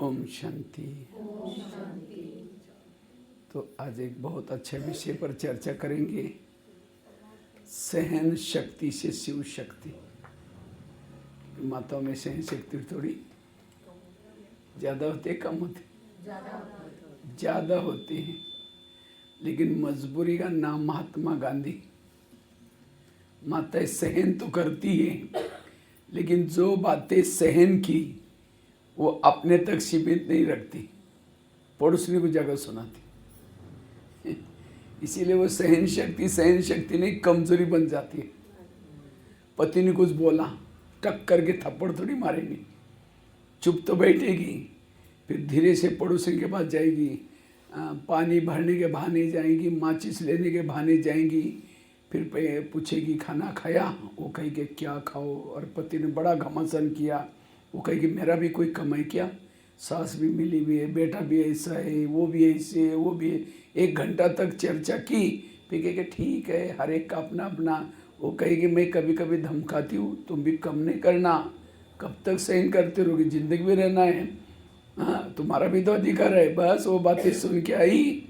ओम शांति। तो आज एक बहुत अच्छे विषय पर चर्चा करेंगे, सहन शक्ति से शिव शक्ति। माताओं में सहन शक्ति थोड़ी ज़्यादा होती है, कम होती है? ज़्यादा होती है, लेकिन मजबूरी का नाम महात्मा गांधी। माताएं सहन तो करती है, लेकिन जो बातें सहन की वो अपने तक सीमित नहीं रखती, पड़ोसी को जगह सुनाती। इसीलिए वो सहन शक्ति नहीं, कमजोरी बन जाती है। पति ने कुछ बोला, टक करके थप्पड़ थोड़ी मारेंगी, चुप तो बैठेगी, फिर धीरे से पड़ोसी के पास जाएगी, पानी भरने के बहाने जाएगी, माचिस लेने के बहाने जाएंगी, फिर पूछेगी खाना खाया, वो कहेगी क्या खाओ, और पति ने बड़ा घमासान किया, वो कहेगी मेरा भी कोई कमाई क्या, सास भी मिली हुई है, बेटा भी ऐसा है, वो भी ऐसे है, वो भी है। 1 घंटा तक चर्चा की, फिर कहेगी ठीक है, हर एक का अपना अपना। वो कहेगी मैं कभी कभी धमकाती हूँ, तुम भी कम नहीं करना, कब तक सहन करते रहोगे, जिंदगी में रहना है, हाँ तुम्हारा भी तो अधिकार है। बस वो बातें सुन के आई,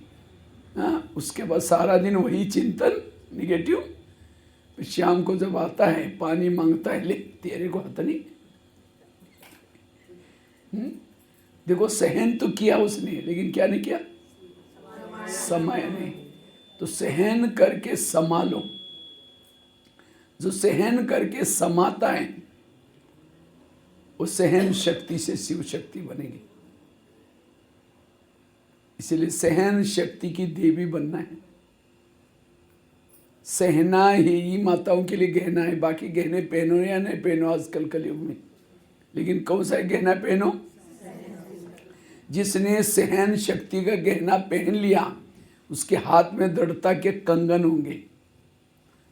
हाँ उसके बाद सारा दिन वही चिंतन निगेटिव। फिर शाम को जब आता है, पानी मांगता है, ले तेरे को आता नहीं। देखो सहन तो किया उसने, लेकिन क्या नहीं किया, समय नहीं। तो सहन करके संभालो, जो सहन करके समाता है वो सहन शक्ति से शिव शक्ति बनेगी। इसलिए सहन शक्ति की देवी बनना है। सहना ही माताओं के लिए गहना है, बाकी गहने पहनो या नहीं पहनो आजकल कलयुग में, लेकिन कौन सा गहना पहनो? जिसने सहन शक्ति का गहना पहन लिया, उसके हाथ में दृढ़ता के कंगन होंगे,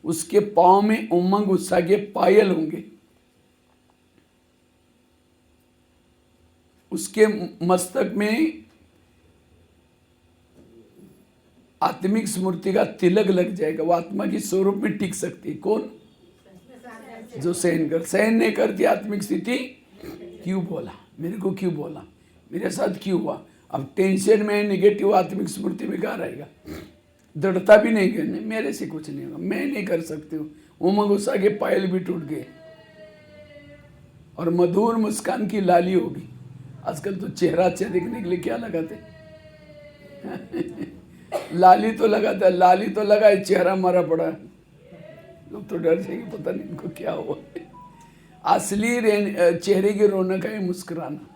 उसके पांव में उमंग उत्साह के पायल होंगे, उसके मस्तक में आत्मिक स्मृति का तिलक लग जाएगा, वो आत्मा की स्वरूप में टिक सकती है। कौन? जो सहन नहीं करती आत्मिक स्थिति। क्यों बोला मेरे को, क्यों बोला मेरे साथ, क्यों हुआ? अब टेंशन में निगेटिव आत्मिक स्मृति में क्या रहेगा? दृढ़ता भी नहीं करनी, मेरे से कुछ नहीं होगा, मैं नहीं कर सकती हूँ। उमंग उत्साह के पायल भी टूट गए और मधुर मुस्कान की लाली होगी। आजकल तो चेहरा अच्छा दिखने के लिए क्या लगाते? लाली तो लगाता है, लाली तो लगाए, चेहरा मरा पड़ा है। लोग तो डर जाएंगे, पता नहीं इनको क्या हुआ। असली चेहरे की रौनक है मुस्कुराना।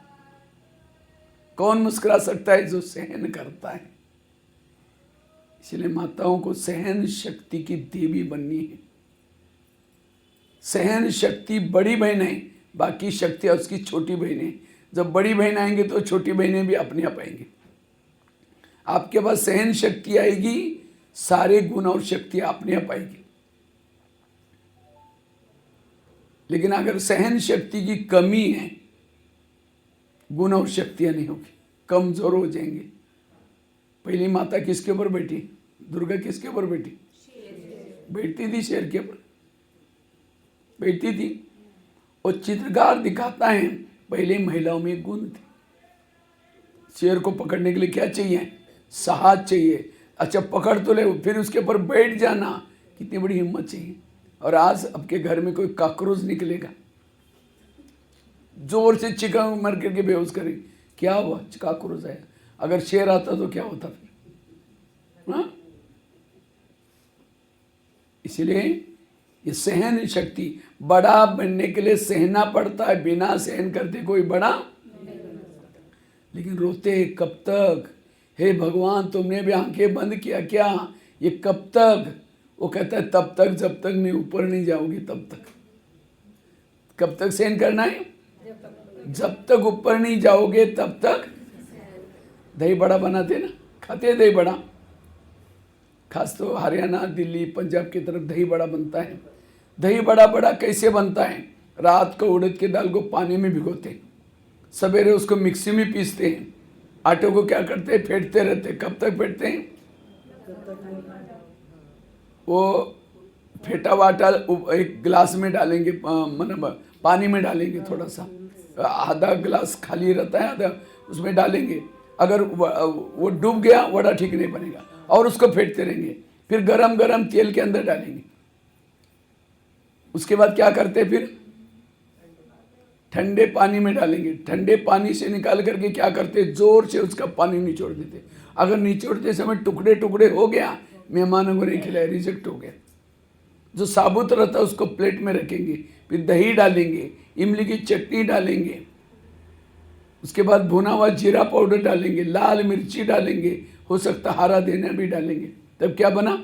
कौन मुस्कुरा सकता है? जो सहन करता है। इसलिए माताओं को सहन शक्ति की देवी बननी है। सहन शक्ति बड़ी बहन है, बाकी शक्तियां उसकी छोटी बहन है। जब बड़ी बहन आएंगे तो छोटी बहनें भी अपने आप आएंगी। आपके पास सहन शक्ति आएगी, सारे गुण और शक्तियां अपने आप आएगी। लेकिन अगर सहन शक्ति की कमी है, गुण और शक्तियां नहीं होगी, कमजोर हो जाएंगे। पहली माता किसके ऊपर बैठी? दुर्गा किसके ऊपर बैठी? बैठती थी शेर के ऊपर, बैठती थी। और चित्रकार दिखाता है पहले महिलाओं में गुण थे। शेर को पकड़ने के लिए क्या चाहिए? साहस चाहिए। अच्छा पकड़ तो ले, फिर उसके ऊपर बैठ जाना, कितनी बड़ी हिम्मत चाहिए। और आज आपके घर में कोई काकरोच निकलेगा, जोर से चिका मर करके बेहोश करे, क्या हुआ? काकरोच आया। अगर शेर आता तो क्या होता फिर? हाँ, इसलिए ये सहन शक्ति, बड़ा बनने के लिए सहना पड़ता है। बिना सहन करते कोई बड़ा, लेकिन रोते कब तक? हे भगवान तुमने भी आंखें बंद किया क्या? ये कब तक? वो कहता है तब तक जब तक नहीं ऊपर नहीं जाओगी तब तक। कब तक सहन करना है? जब तक ऊपर नहीं जाओगे तब तक। दही बड़ा बनाते ना, खाते दही बड़ा, खास तो हरियाणा दिल्ली पंजाब की तरफ दही बड़ा बनता है। दही बड़ा कैसे बनता है? रात को उड़द की दाल को पानी में भिगोते हैं, सवेरे उसको मिक्सी में पीसते हैं, आटे को क्या करते हैं? फेंटते रहते हैं। कब तक फेंटते हैं? वो फेंटा हुआ आटा एक गिलास में डालेंगे, मतलब पानी में डालेंगे थोड़ा सा, आधा गिलास खाली रहता है, आधा उसमें डालेंगे। अगर वो डूब गया वड़ा ठीक नहीं बनेगा, और उसको फेंटते रहेंगे। फिर गरम गरम तेल के अंदर डालेंगे। उसके बाद क्या करते हैं, फिर ठंडे पानी में डालेंगे। ठंडे पानी से निकाल करके क्या करते, जोर से उसका पानी निचोड़ देते। अगर निचोड़ते समय टुकड़े टुकड़े हो गया, मेहमानों को नहीं खिलाया, रिजेक्ट हो गया। जो साबुत रहता है उसको प्लेट में रखेंगे। फिर दही डालेंगे, इमली की चटनी डालेंगे, उसके बाद भुना हुआ जीरा पाउडर डालेंगे, लाल मिर्ची डालेंगे, हो सकता हरा धनिया भी डालेंगे। तब क्या बना,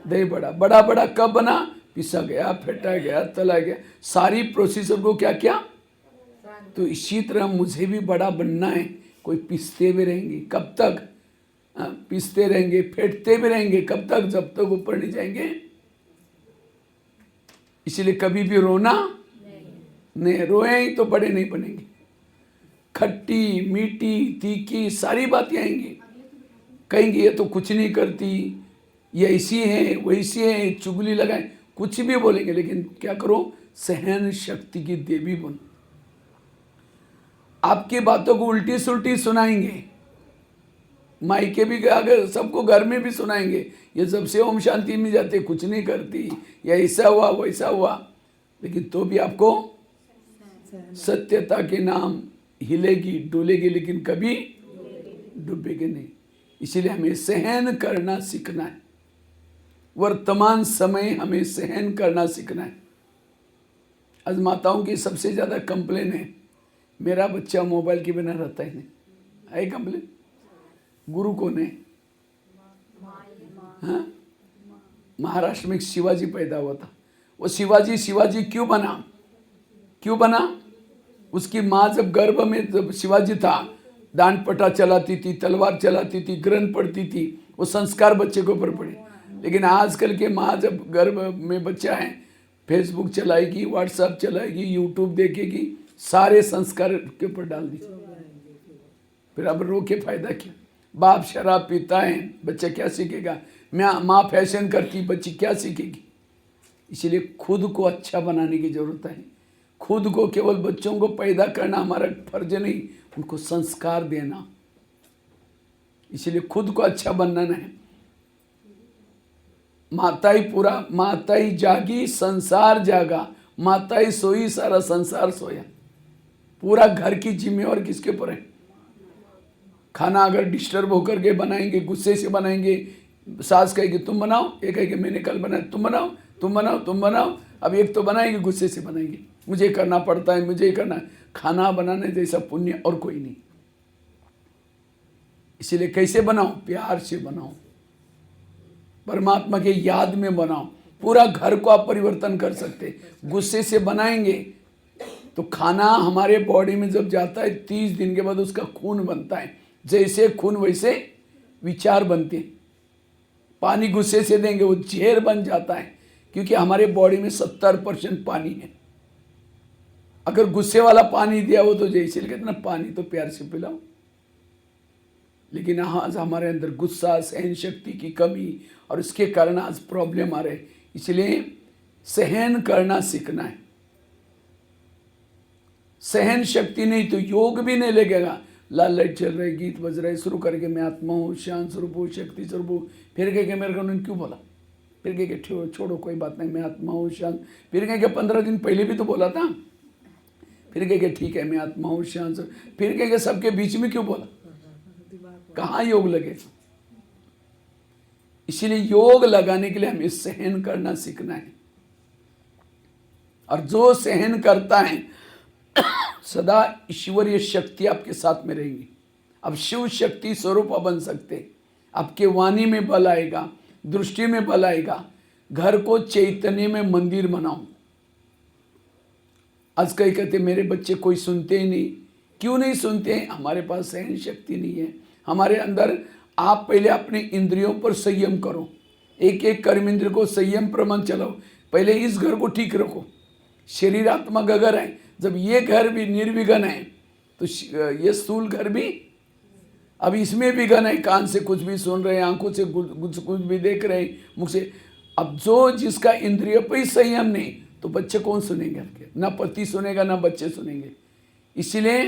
दही बड़ा। बड़ा बड़ा कब बना, पिसा गया, फेंटा गया, तला गया, सारी प्रोसीजर को क्या किया। तो इसी तरह मुझे भी बड़ा बनना है। कोई पिसते भी रहेंगे, कब तक, पिसते रहेंगे, फेंटते भी रहेंगे, कब तक, जब तक ऊपर नहीं जाएंगे। इसलिए कभी भी रोना नहीं, रोए ही तो बड़े नहीं बनेंगे। खट्टी मीठी तीखी सारी बातें आएंगी, कहेंगे ये तो कुछ नहीं करती, ये ऐसी है वैसी है, चुगली लगाए, कुछ भी बोलेंगे, लेकिन क्या करो, सहन शक्ति की देवी बनो। आपकी बातों को उल्टी सुल्टी सुनाएंगे, मायके भी अगर सबको घर में भी सुनाएंगे, ये जब से ओम शांति में जाते कुछ नहीं करती, या ऐसा हुआ वैसा हुआ, लेकिन तो भी आपको सत्यता के नाम हिलेगी डोलेगी, लेकिन कभी डूबेगी नहीं। इसीलिए हमें सहन करना सीखना है। वर्तमान समय हमें सहन करना सीखना है। आज माताओं की सबसे ज़्यादा कंप्लेन है, मेरा बच्चा मोबाइल के बिना रहता ही नहीं। है कंप्लेन? गुरु कौन है? हाँ, महाराष्ट्र में एक शिवाजी पैदा हुआ था। वो शिवाजी क्यों बना, क्यों बना? उसकी माँ जब गर्भ में, जब शिवाजी था, डांड पटा चलाती थी, तलवार चलाती थी, ग्रहण पड़ती थी, वो संस्कार बच्चे के ऊपर पड़े। लेकिन आजकल के माँ जब गर्भ में बच्चा है, फेसबुक चलाएगी, व्हाट्सएप चलाएगी, यूट्यूब देखेगी, सारे संस्कार के ऊपर डाल दी। फिर अब रो के फायदा क्या? बाप शराब पीता है, बच्चा क्या सीखेगा? माँ फैशन करती, बच्ची क्या सीखेगी? इसीलिए खुद को अच्छा बनाने की जरूरत है। खुद को, केवल बच्चों को पैदा करना हमारा फर्ज नहीं, उनको संस्कार देना। इसीलिए खुद को अच्छा बनना है। माता ही जागी संसार जागा, माता ही सोई सारा संसार सोया। पूरा घर की जिम्मेवारी किसके ऊपर है? खाना अगर डिस्टर्ब होकर के बनाएंगे, गुस्से से बनाएंगे, सास कहेगी तुम बनाओ, एक कहेगी मैंने कल बनाया, तुम बनाओ तुम बनाओ तुम बनाओ। अब एक तो बनाएंगे, गुस्से से बनाएंगे, मुझे करना पड़ता है, मुझे करना है। खाना बनाने जैसा पुण्य और कोई नहीं। इसीलिए कैसे बनाओ? प्यार से बनाओ, परमात्मा के याद में बनाओ। पूरा घर को आप परिवर्तन कर सकते। गुस्से से बनाएंगे तो खाना हमारे बॉडी में जब जाता है, 30 दिन के बाद उसका खून बनता है। जैसे खून वैसे विचार बनते हैं। पानी गुस्से से देंगे, वो जहर बन जाता है, क्योंकि हमारे बॉडी में 70% पानी है। अगर गुस्से वाला पानी दिया हो तो जैसे कहते ना, पानी तो प्यार से पिलाओ। लेकिन आज हमारे अंदर गुस्सा, सहन शक्ति की कमी, और इसके कारण आज प्रॉब्लम आ रहे। इसलिए सहन करना सीखना है। सहन शक्ति नहीं तो योग भी नहीं लगेगा। लाल लाइट चल रही, गीत बज रहे, शुरू करके मैं आत्मा हूँ, शांत स्वरूप हूँ, शक्ति स्वरूप हूँ, फिर कह मेरे को उन्होंने क्यों बोला, फिर कह छोड़ो कोई बात नहीं, मैं आत्मा हूँ शांत, फिर कह 15 दिन पहले भी तो बोला था, फिर कह ठीक है मैं आत्मा हूँ शांत, फिर कह सबके बीच में क्यों बोला? कहाँ योग लगे? इसीलिए योग लगाने के लिए हमें सहन करना सीखना है। और जो सहन करता है सदा ईश्वरीय शक्ति आपके साथ में रहेंगी। अब शिव शक्ति स्वरूप बन सकते। आपके वाणी में बल आएगा, दृष्टि में बल आएगा। घर को चैतन्य में मंदिर बनाओ। आज कई कहते मेरे बच्चे कोई सुनते ही नहीं। क्यों नहीं सुनते? हमारे पास सहन शक्ति नहीं है हमारे अंदर। आप पहले अपने इंद्रियों पर संयम करो। एक एक कर्म इंद्र को संयम प्रमाण चलाओ। पहले इस घर को ठीक रखो। शरीरात्मक घर है, जब ये घर भी निर्विघ्न है तो ये स्थूल घर भी, अब इसमें विघ्न है। कान से कुछ भी सुन रहे हैं, आंखों से कुछ भी देख रहे हैं, मुख से। अब जो जिसका इंद्रिय पर ही संयम नहीं तो बच्चे कौन सुनेंगे आपके? ना पति सुनेगा ना बच्चे सुनेंगे। इसलिए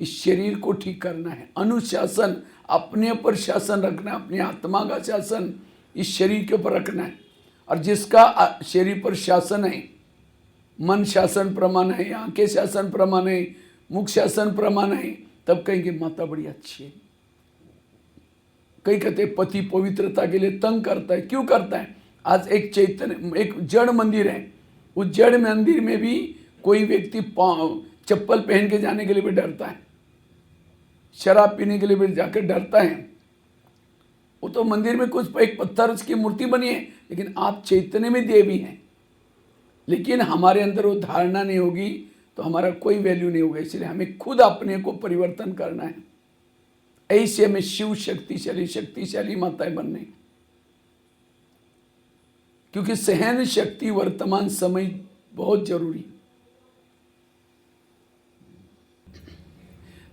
इस शरीर को ठीक करना है, अनुशासन, अपने ऊपर शासन रखना है, अपनी आत्मा का शासन इस शरीर के ऊपर रखना है। और जिसका शरीर पर शासन है, मन शासन प्रमाण है, आंखें शासन प्रमाण है, मुख शासन प्रमाण है, तब कहेंगे माता बड़ी अच्छी है। कई कहते पति पवित्रता के लिए तंग करता है, क्यों करता है? आज एक चैतन्य, एक जड़ मंदिर है, उस जड़ मंदिर में भी कोई व्यक्ति चप्पल पहन के जाने के लिए भी डरता है, शराब पीने के लिए भी जाकर डरता है। वो तो मंदिर में कुछ एक पत्थर की मूर्ति बनी है, लेकिन आप चैतन्य में देवी हैं। लेकिन हमारे अंदर वो धारणा नहीं होगी तो हमारा कोई वैल्यू नहीं होगा। इसलिए हमें खुद अपने को परिवर्तन करना है। ऐसे हमें शिव शक्तिशाली माताएं बनने, क्योंकि सहन शक्ति वर्तमान समय बहुत जरूरी।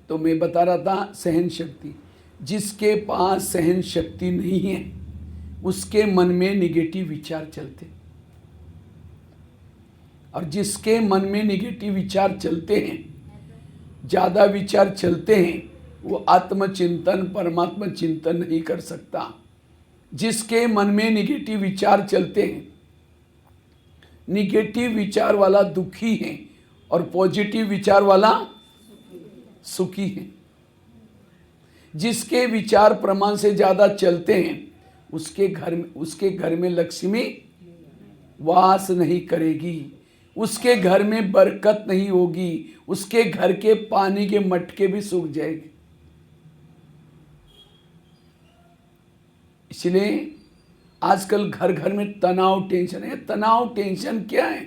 तो मैं बता रहा था सहन शक्ति, जिसके पास सहन शक्ति नहीं है उसके मन में निगेटिव विचार चलते, और जिसके मन में निगेटिव विचार चलते हैं, ज़्यादा विचार चलते हैं, वो आत्मचिंतन परमात्मा चिंतन नहीं कर सकता। जिसके मन में निगेटिव विचार चलते हैं, निगेटिव विचार वाला दुखी है और पॉजिटिव विचार वाला सुखी है। जिसके विचार प्रमाण से ज़्यादा चलते हैं उसके घर में लक्ष्मी वास नहीं करेगी, उसके घर में बरकत नहीं होगी, उसके घर के पानी के मटके भी सूख जाएंगे। इसलिए आजकल घर घर में तनाव टेंशन है। तनाव टेंशन क्या है?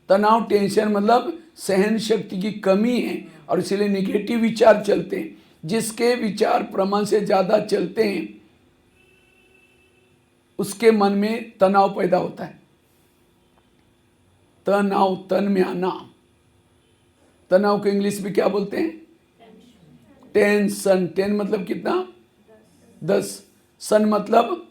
तनाव टेंशन मतलब सहन शक्ति की कमी है, और इसलिए निगेटिव विचार चलते हैं। जिसके विचार प्रमाण से ज़्यादा चलते हैं उसके मन में तनाव पैदा होता है। तनाव, तन में आना। तनाव को इंग्लिश में क्या बोलते हैं? टेंशन। टेन मतलब कितना? 10। सन मतलब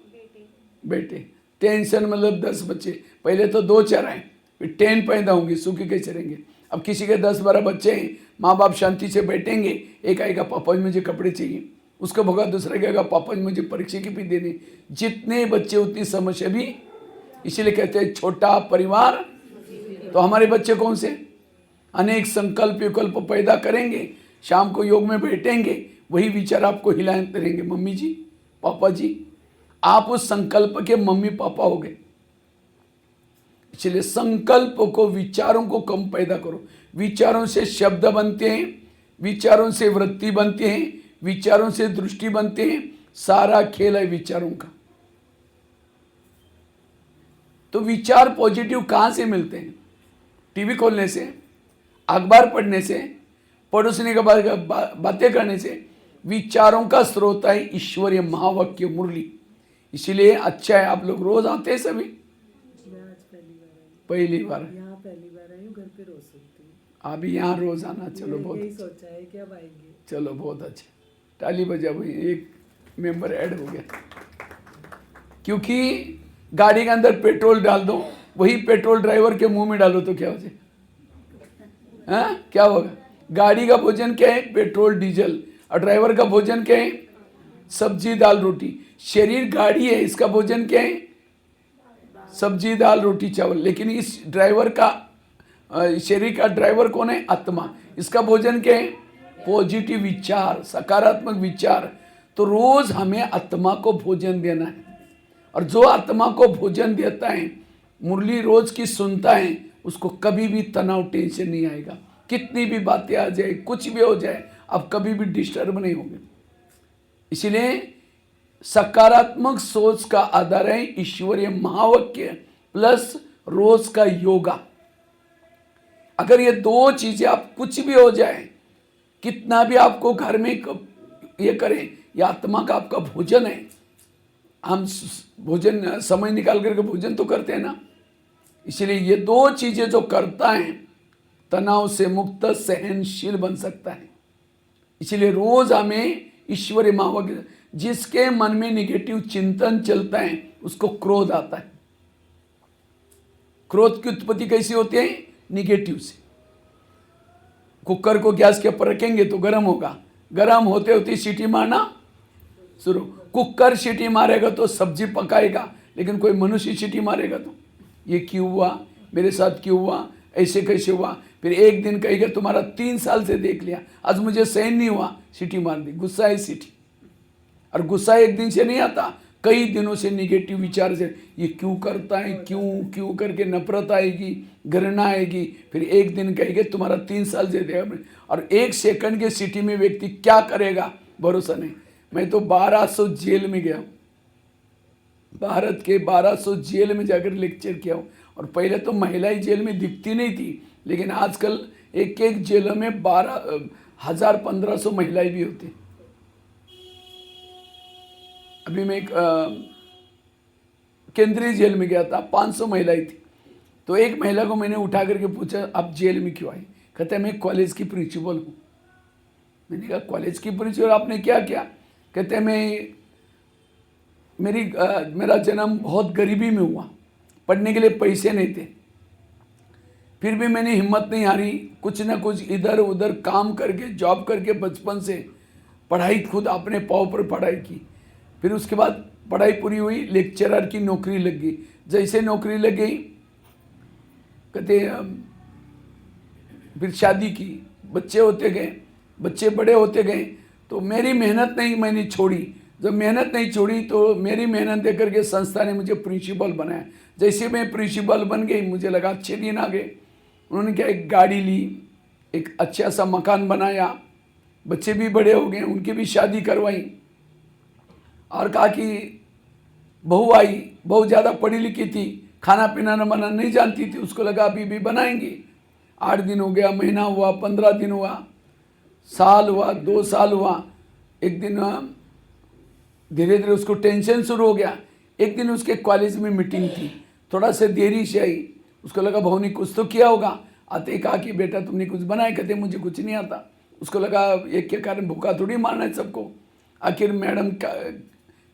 बेटे। टेंशन मतलब 10 बच्चे। पहले तो 2 चराएं, फिर 10 पैदा होंगे, सुखी कैसे रहेंगे? अब किसी के 10-12 बच्चे हैं, माँ बाप शांति से बैठेंगे, एक आएगा पापा जी मुझे कपड़े चाहिए, उसका भगा दूसरा कहेगा पापा जी मुझे परीक्षा की फीस देनी। जितने बच्चे उतनी समस्या भी। इसीलिए कहते हैं छोटा परिवार। तो हमारे बच्चे कौन से? अनेक संकल्प विकल्प पैदा करेंगे, शाम को योग में बैठेंगे, वही विचार आपको हिलाते रहेंगे, मम्मी जी पापा जी। आप उस संकल्प के मम्मी पापा हो गए। इसलिए संकल्प को, विचारों को कम पैदा करो। विचारों से शब्द बनते हैं, विचारों से वृत्ति बनते हैं, विचारों से दृष्टि बनते हैं। सारा खेल है विचारों का। तो विचार पॉजिटिव कहां से मिलते हैं? टीवी खोलने से, अखबार पढ़ने से, पड़ोसने के बातें करने से। विचारों का स्रोत है ईश्वरीय महावाक्य मुरली। इसीलिए अच्छा है आप लोग रोज आते हैं सभी। पहली बार आई हूँ, घर पे रोज सुनती हूँ। अभी यहाँ रोज आना। चलो बहुत यही सोचा है कि अब आएंगे। चलो बहुत अच्छा। ताली बजा भाई, एक मेंबर ऐड हो गया। क्योंकि गाड़ी के अंदर पेट्रोल डाल दो, वही पेट्रोल ड्राइवर के मुंह में डालो तो क्या हो जाए? हाँ क्या होगा? गाड़ी का भोजन क्या है? Petrol diesel. और ड्राइवर का भोजन क्या है? सब्जी दाल रोटी। शरीर गाड़ी है, इसका भोजन क्या है? सब्जी दाल रोटी चावल। लेकिन इस ड्राइवर का, शरीर का ड्राइवर कौन है? आत्मा। इसका भोजन क्या है? पॉजिटिव विचार, सकारात्मक विचार। तो रोज हमें आत्मा को भोजन देना है, और जो आत्मा को भोजन देता है, मुरली रोज की सुनता है, उसको कभी भी तनाव टेंशन नहीं आएगा। कितनी भी बातें आ जाए, कुछ भी हो जाए, आप कभी भी डिस्टर्ब नहीं होंगे। इसलिए सकारात्मक सोच का आधार है ईश्वरीय महावाक्य प्लस रोज का योगा। अगर ये 2 चीजें आप, कुछ भी हो जाए, कितना भी आपको घर में ये करें, ये आत्मा का आपका भोजन है। हम भोजन समय निकाल करके भोजन तो करते हैं ना। इसलिए ये 2 चीजें जो करता है, तनाव से मुक्त सहनशील बन सकता है। इसलिए रोज हमें ईश्वरीय महावाक्य। जिसके मन में निगेटिव चिंतन चलता है उसको क्रोध आता है। क्रोध की उत्पत्ति कैसी होती है? निगेटिव से। कुकर को गैस के ऊपर रखेंगे तो गर्म होगा, गर्म होते होते सीटी मारना शुरू। कुकर सीटी मारेगा तो सब्जी पकाएगा, लेकिन कोई मनुष्य सीटी मारेगा तो ये क्यों हुआ, मेरे साथ क्यों हुआ, ऐसे कैसे हुआ? फिर एक दिन कहेगा तुम्हारा 3 साल से देख लिया, आज मुझे सहन नहीं हुआ, सीटी मार दी। गुस्सा है सीटी। और गुस्सा एक दिन से नहीं आता, कई दिनों से निगेटिव विचार से, ये क्यों करता है, क्यों क्यों करके नफरत आएगी, घृणा आएगी। फिर एक दिन कहेंगे तुम्हारा 3 साल से देखा, और 1 सेकंड के सिटी में व्यक्ति क्या करेगा भरोसा नहीं। मैं तो 1200 जेल में गया हूँ, भारत के 1200 जेल में जाकर लेक्चर किया हूँ। और पहले तो महिलाएं जेल में दिखती नहीं थी, लेकिन आजकल एक एक जेलों में 12,000-1500 महिलाएं भी होती। अभी मैं एक केंद्रीय जेल में गया था, 500 महिलाएं थी। तो एक महिला को मैंने उठा करके पूछा आप जेल में क्यों आई? कहते मैं कॉलेज की प्रिंसिपल हूँ। मैंने कहा कॉलेज की प्रिंसिपल, आपने क्या किया? कहते मेरा जन्म बहुत गरीबी में हुआ, पढ़ने के लिए पैसे नहीं थे, फिर भी मैंने हिम्मत नहीं हारी, कुछ ना कुछ इधर उधर काम करके जॉब करके बचपन से पढ़ाई, खुद अपने पाँव पर पढ़ाई की। फिर उसके बाद पढ़ाई पूरी हुई, लेक्चरर की नौकरी लग गई। जैसे नौकरी लग गई कहते फिर शादी की, बच्चे होते गए, बच्चे बड़े होते गए, तो मेरी मेहनत नहीं मैंने छोड़ी। जब मेहनत नहीं छोड़ी तो मेरी मेहनत देकर के संस्था ने मुझे प्रिंसिपल बनाया। जैसे मैं प्रिंसिपल बन गई, मुझे लगा अच्छे दिन आ गए। उन्होंने क्या, एक गाड़ी ली, एक अच्छा सा मकान बनाया, बच्चे भी बड़े हो गए, उनकी भी शादी करवाई। और कहा कि बहू आई, बहुत ज़्यादा पढ़ी लिखी थी, खाना पीना न बनाना नहीं जानती थी, उसको लगा अभी भी बनाएंगे। 8 दिन हो गया, महीना हुआ, 15 दिन हुआ, साल हुआ, 2 साल हुआ। एक दिन धीरे धीरे उसको टेंशन शुरू हो गया। एक दिन उसके कॉलेज में मीटिंग थी, थोड़ा सा देरी से आई, उसको लगा बहू ने कुछ तो किया होगा। आते ही कहा कि बेटा तुमने कुछ बनाया? कहते मुझे कुछ नहीं आता। उसको लगा एक के कारण भूखा थोड़ी मारना है सबको। आखिर मैडम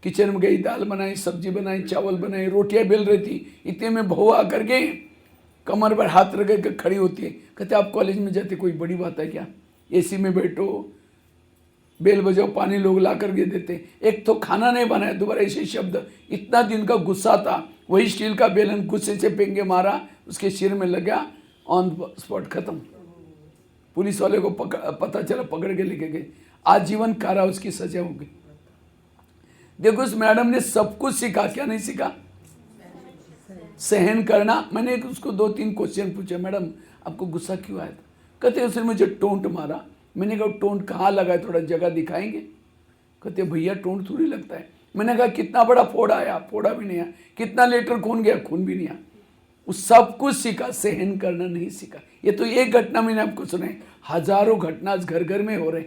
किचन में गई, दाल बनाई, सब्जी बनाई, चावल बनाई, रोटियां बेल रही थी। इतने में बहू आकर के कमर पर हाथ रख के खड़ी होती है। कहते आप कॉलेज में जाते कोई बड़ी बात है क्या? एसी में बैठो, बेल बजाओ, पानी लोग ला करके देते, एक तो खाना नहीं बनाया, दोबारा ऐसे शब्द। इतना दिन का गुस्सा था, वही स्टील का बेलन गुस्से से पेंगे मारा, उसके सिर में लगा, ऑन स्पॉट खत्म। पुलिस वाले को पता चला, पकड़ के लेके गए, आजीवन कारावास की सजा हो गई। देखो उस मैडम ने सब कुछ सीखा, क्या नहीं सीखा? सहन करना। मैंने उसको 2-3 क्वेश्चन पूछे, मैडम आपको गुस्सा क्यों आया था? कहते उसने मुझे टोंट मारा। मैंने कहा टोंट कहाँ लगा है, थोड़ा जगह दिखाएंगे? कहते भैया टोंट थोड़ी लगता है। मैंने कहा कितना बड़ा फोड़ा आया? फोड़ा भी नहीं आया। कितना लीटर खून गया? खून भी नहीं आया। उस सब कुछ सीखा, सहन करना नहीं सीखा। ये तो एक घटना मैंने आपको सुनाई, हजारों घटना घर घर में हो रहे,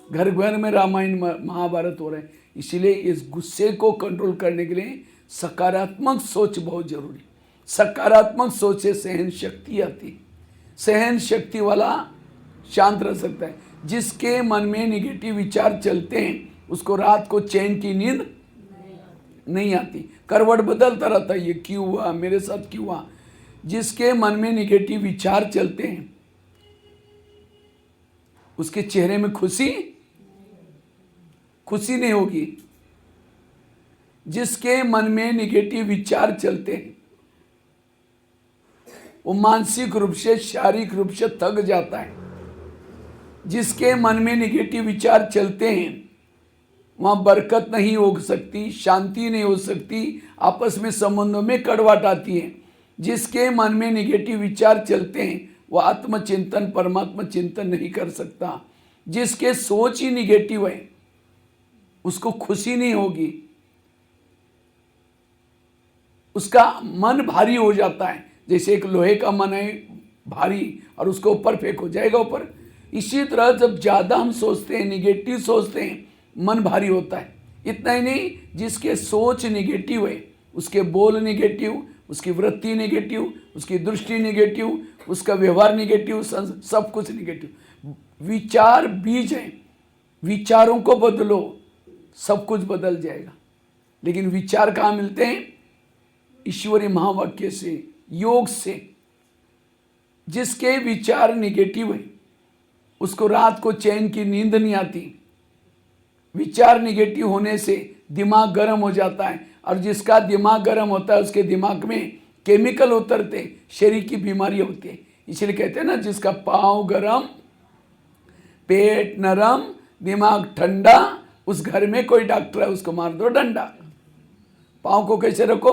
घर घर में रामायण महाभारत हो रहे हैं। इसीलिए इस गुस्से को कंट्रोल करने के लिए सकारात्मक सोच बहुत जरूरी। सकारात्मक सोच से सहन शक्ति आती है। सहन शक्ति वाला शांत रह सकता है। जिसके मन में निगेटिव विचार चलते हैं उसको रात को चैन की नींद नहीं आती, करवट बदलता रहता है, ये क्यों हुआ, मेरे साथ क्यों हुआ। जिसके मन में निगेटिव विचार चलते हैं उसके चेहरे में खुशी नहीं होगी। जिसके मन में निगेटिव विचार चलते हैं वो मानसिक रूप से, शारीरिक रूप से थक जाता है। जिसके मन में निगेटिव विचार चलते हैं वहाँ बरकत नहीं हो सकती, शांति नहीं हो सकती, आपस में संबंधों में कड़वाहट आती है। जिसके मन में निगेटिव विचार चलते हैं वो आत्मचिंतन, परमात्मा चिंतन नहीं कर सकता। जिसके सोच ही निगेटिव है उसको खुशी नहीं होगी, उसका मन भारी हो जाता है। जैसे एक लोहे का मन है भारी और उसको ऊपर फेंको, जाएगा ऊपर। इसी तरह जब ज़्यादा हम सोचते हैं, निगेटिव सोचते हैं, मन भारी होता है। इतना ही नहीं, जिसके सोच निगेटिव है उसके बोल निगेटिव, उसकी वृत्ति निगेटिव, उसकी दृष्टि निगेटिव, उसका व्यवहार निगेटिव, सब कुछ निगेटिव। विचार बीज है, विचारों को बदलो, सब कुछ बदल जाएगा। लेकिन विचार कहाँ मिलते हैं? ईश्वरीय महावाक्य से, योग से। जिसके विचार निगेटिव है उसको रात को चैन की नींद नहीं आती। विचार निगेटिव होने से दिमाग गर्म हो जाता है, और जिसका दिमाग गर्म होता है उसके दिमाग में केमिकल उतरते, शरीर की बीमारी होती है। इसलिए कहते हैं ना, जिसका पाँव गरम, पेट नरम, दिमाग ठंडा, उस घर में कोई डॉक्टर है उसको मार दो डंडा। पाँव को कैसे रखो?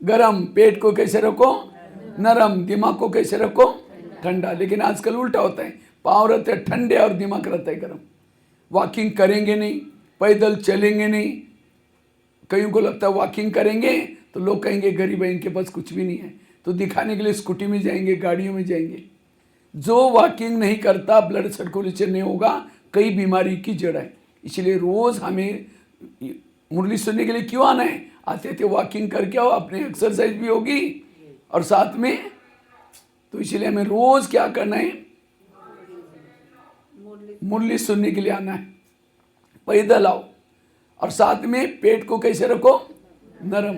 गरम। पेट को कैसे रखो? नरम। दिमाग को कैसे रखो? ठंडा। लेकिन आजकल उल्टा होता है, पाँव रहते हैं ठंडे और दिमाग रहता है गरम। वॉकिंग करेंगे नहीं, पैदल चलेंगे नहीं। कईयों को लगता है वॉकिंग करेंगे तो लोग कहेंगे गरीब है, इनके पास कुछ भी नहीं है, तो दिखाने के लिए स्कूटी में जाएंगे, गाड़ियों में जाएंगे। जो वॉकिंग नहीं करता, ब्लड सर्कुलेशन नहीं होगा, कई बीमारी की जड़ है। इसलिए रोज हमें मुरली सुनने के लिए क्यों आना है? आते थे वॉकिंग करके आओ, अपने एक्सरसाइज भी होगी और साथ में, तो इसलिए हमें रोज क्या करना है? मुरली सुनने के लिए आना है। पैदल आओ और साथ में पेट को कैसे रखो? नरम।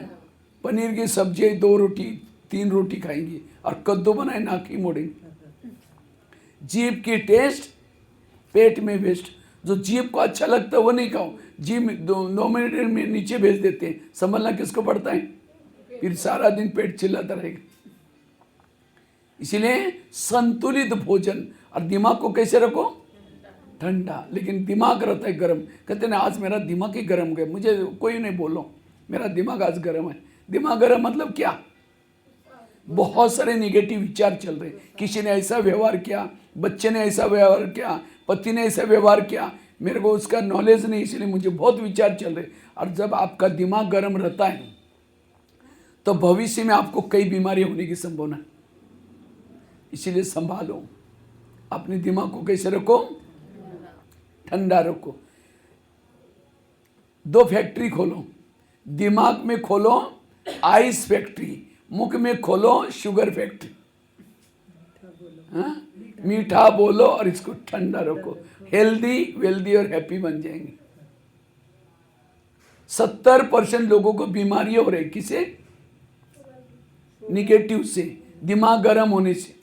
पनीर की सब्जी 2 रोटी 3 रोटी खाएंगी और कद्दू बनाए नाक ही मोड़ेंगे। जीभ की टेस्ट पेट में वेस्ट। जो जीभ को अच्छा लगता है वो नहीं खाओ। जीभ 2 मिनट में नीचे भेज देते हैं। संभलना किसको पड़ता है? फिर सारा दिन पेट चिल्लाता रहेगा। इसीलिए संतुलित भोजन। और दिमाग को कैसे रखो? ठंडा। लेकिन दिमाग रहता है गर्म। कहते ना आज मेरा दिमाग ही गर्म गया, मुझे कोई नहीं बोलो, मेरा दिमाग आज गर्म है। दिमाग गर्म मतलब क्या? बहुत सारे निगेटिव विचार चल रहे। किसी ने ऐसा व्यवहार किया, बच्चे ने ऐसा व्यवहार किया, पति ने ऐसा व्यवहार किया, मेरे को उसका नॉलेज नहीं, इसलिए मुझे बहुत विचार चल रहे। और जब आपका दिमाग गर्म रहता है तो भविष्य में आपको कई बीमारी होने की संभावना है। इसीलिए संभालो, अपने दिमाग को कैसे रखो? ठंडा रखो। 2 फैक्ट्री खोलो। दिमाग में खोलो आइस फैक्ट्री, मुख में खोलो शुगर फैक्ट्री। मीठा बोलो और इसको ठंडा रखो। हेल्दी, वेल्दी और हैप्पी बन जाएंगे। 70% लोगों को बीमारी हो रही, किसे? निगेटिव से, दिमाग गर्म होने से।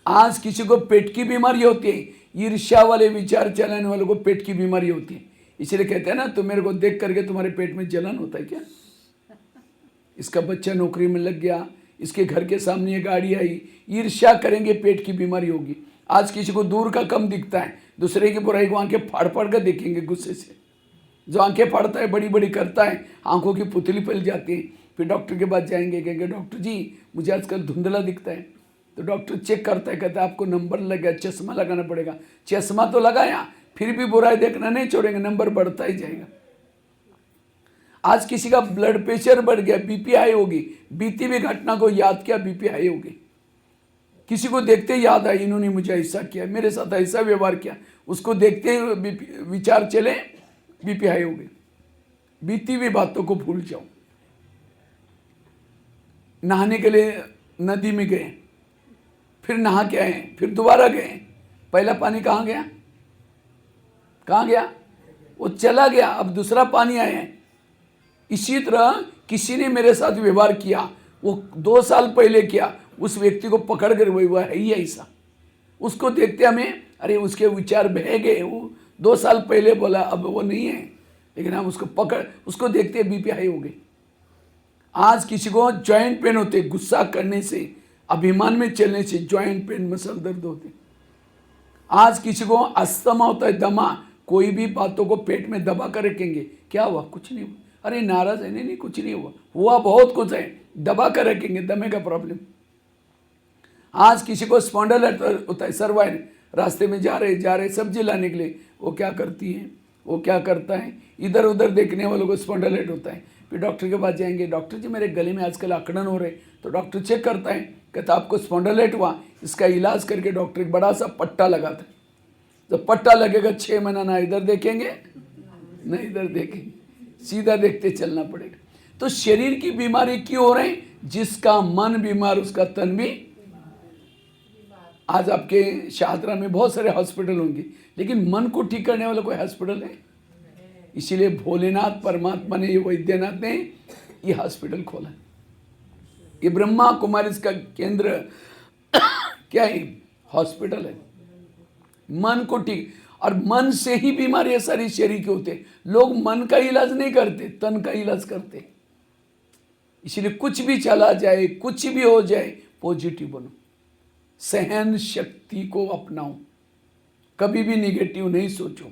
आज किसी को पेट की बीमारी होती है, ईर्ष्या वाले विचार चलाने वालों को पेट की बीमारी होती है। इसलिए कहते हैं ना, तुम मेरे को देख करके तुम्हारे पेट में जलन होता है क्या? इसका बच्चा नौकरी में लग गया, इसके घर के सामने ये गाड़ी आई, ईर्ष्या करेंगे, पेट की बीमारी होगी। आज किसी को दूर का कम दिखता है, दूसरे की बुराई को आंखें फाड़ फाड़ कर देखेंगे गुस्से से। जो आंखें फाड़ता है, बड़ी बड़ी करता है, आंखों की पुतली फैल जाती है। फिर डॉक्टर के पास जाएंगे, कहेंगे डॉक्टर जी मुझे आजकल धुंधला दिखता है। तो डॉक्टर चेक करता है, कहता है आपको नंबर लग गया, चश्मा लगाना पड़ेगा। चश्मा तो लगाया, फिर भी बुराई देखना नहीं छोड़ेंगे, नंबर बढ़ता ही जाएगा। आज किसी का ब्लड प्रेशर बढ़ गया, बीपी हाई होगी, बीती हुई घटना को याद किया, बीपी हाई होगी। किसी को देखते ही याद आई, इन्होंने मुझे ऐसा किया, मेरे साथ ऐसा व्यवहार किया, उसको देखते ही विचार चले, बीपी हाई हो गई। बीती हुई बातों को भूल जाओ। नहाने के लिए नदी में गए, फिर नहा के आए, फिर दोबारा गए, पहला पानी कहाँ गया? कहाँ गया? वो चला गया, अब दूसरा पानी आया है। इसी तरह किसी ने मेरे साथ व्यवहार किया, वो 2 साल पहले किया, उस व्यक्ति को पकड़ कर वही हुआ है ही ऐसा। उसको देखते हमें, अरे उसके विचार बह गए, वो 2 साल पहले बोला, अब वो नहीं है, लेकिन हम उसको पकड़, उसको देखते बीपी हाई हो गई। आज किसी को जॉइंट पेन होते, गुस्सा करने से, अभिमान में चलने से जॉइंट पेन, मसल दर्द होते। आज किसी को अस्थमा होता है, दमा, कोई भी बातों को पेट में दबा कर रखेंगे, क्या हुआ? कुछ नहीं हुआ। अरे नाराज है, नहीं कुछ नहीं हुआ, हुआ बहुत कुछ है, दबा कर रखेंगे, दमे का प्रॉब्लम। आज किसी को स्पॉन्डिलाइटिस होता है, सर्वाइकल, रास्ते में जा रहे सब्जी लाने के लिए, वो क्या करती है, वो क्या करता है, इधर उधर देखने वालों को स्पॉन्डिलाइटिस होता है। फिर डॉक्टर के पास जाएंगे, डॉक्टर जी मेरे गले में आजकल अकड़न हो रहे, तो डॉक्टर चेक करता है, कहता आपको स्पॉन्डिलाइटिस हुआ, इसका इलाज करके डॉक्टर एक बड़ा सा पट्टा लगाता है। जब पट्टा लगेगा 6 महीना ना इधर देखेंगे ना इधर देखेंगे, सीधा देखते चलना पड़ेगा। तो शरीर की बीमारी क्यों हो रही? जिसका मन बीमार उसका तन भी। आज आपके शाहदरा में बहुत सारे हॉस्पिटल होंगे, लेकिन मन को ठीक करने वाला कोई हॉस्पिटल है? इसीलिए भोलेनाथ परमात्मा ने, ये वैद्यनाथ ने ये हॉस्पिटल खोला। ये ब्रह्मा कुमारी का केंद्र क्या है? हॉस्पिटल है। मन को ठीक, और मन से ही बीमारियां सारी शरीर के होते। लोग मन का इलाज नहीं करते, तन का इलाज करते। इसलिए कुछ भी चला जाए, कुछ भी हो जाए, पॉजिटिव बनो, सहन शक्ति को अपनाओ, कभी भी निगेटिव नहीं सोचो।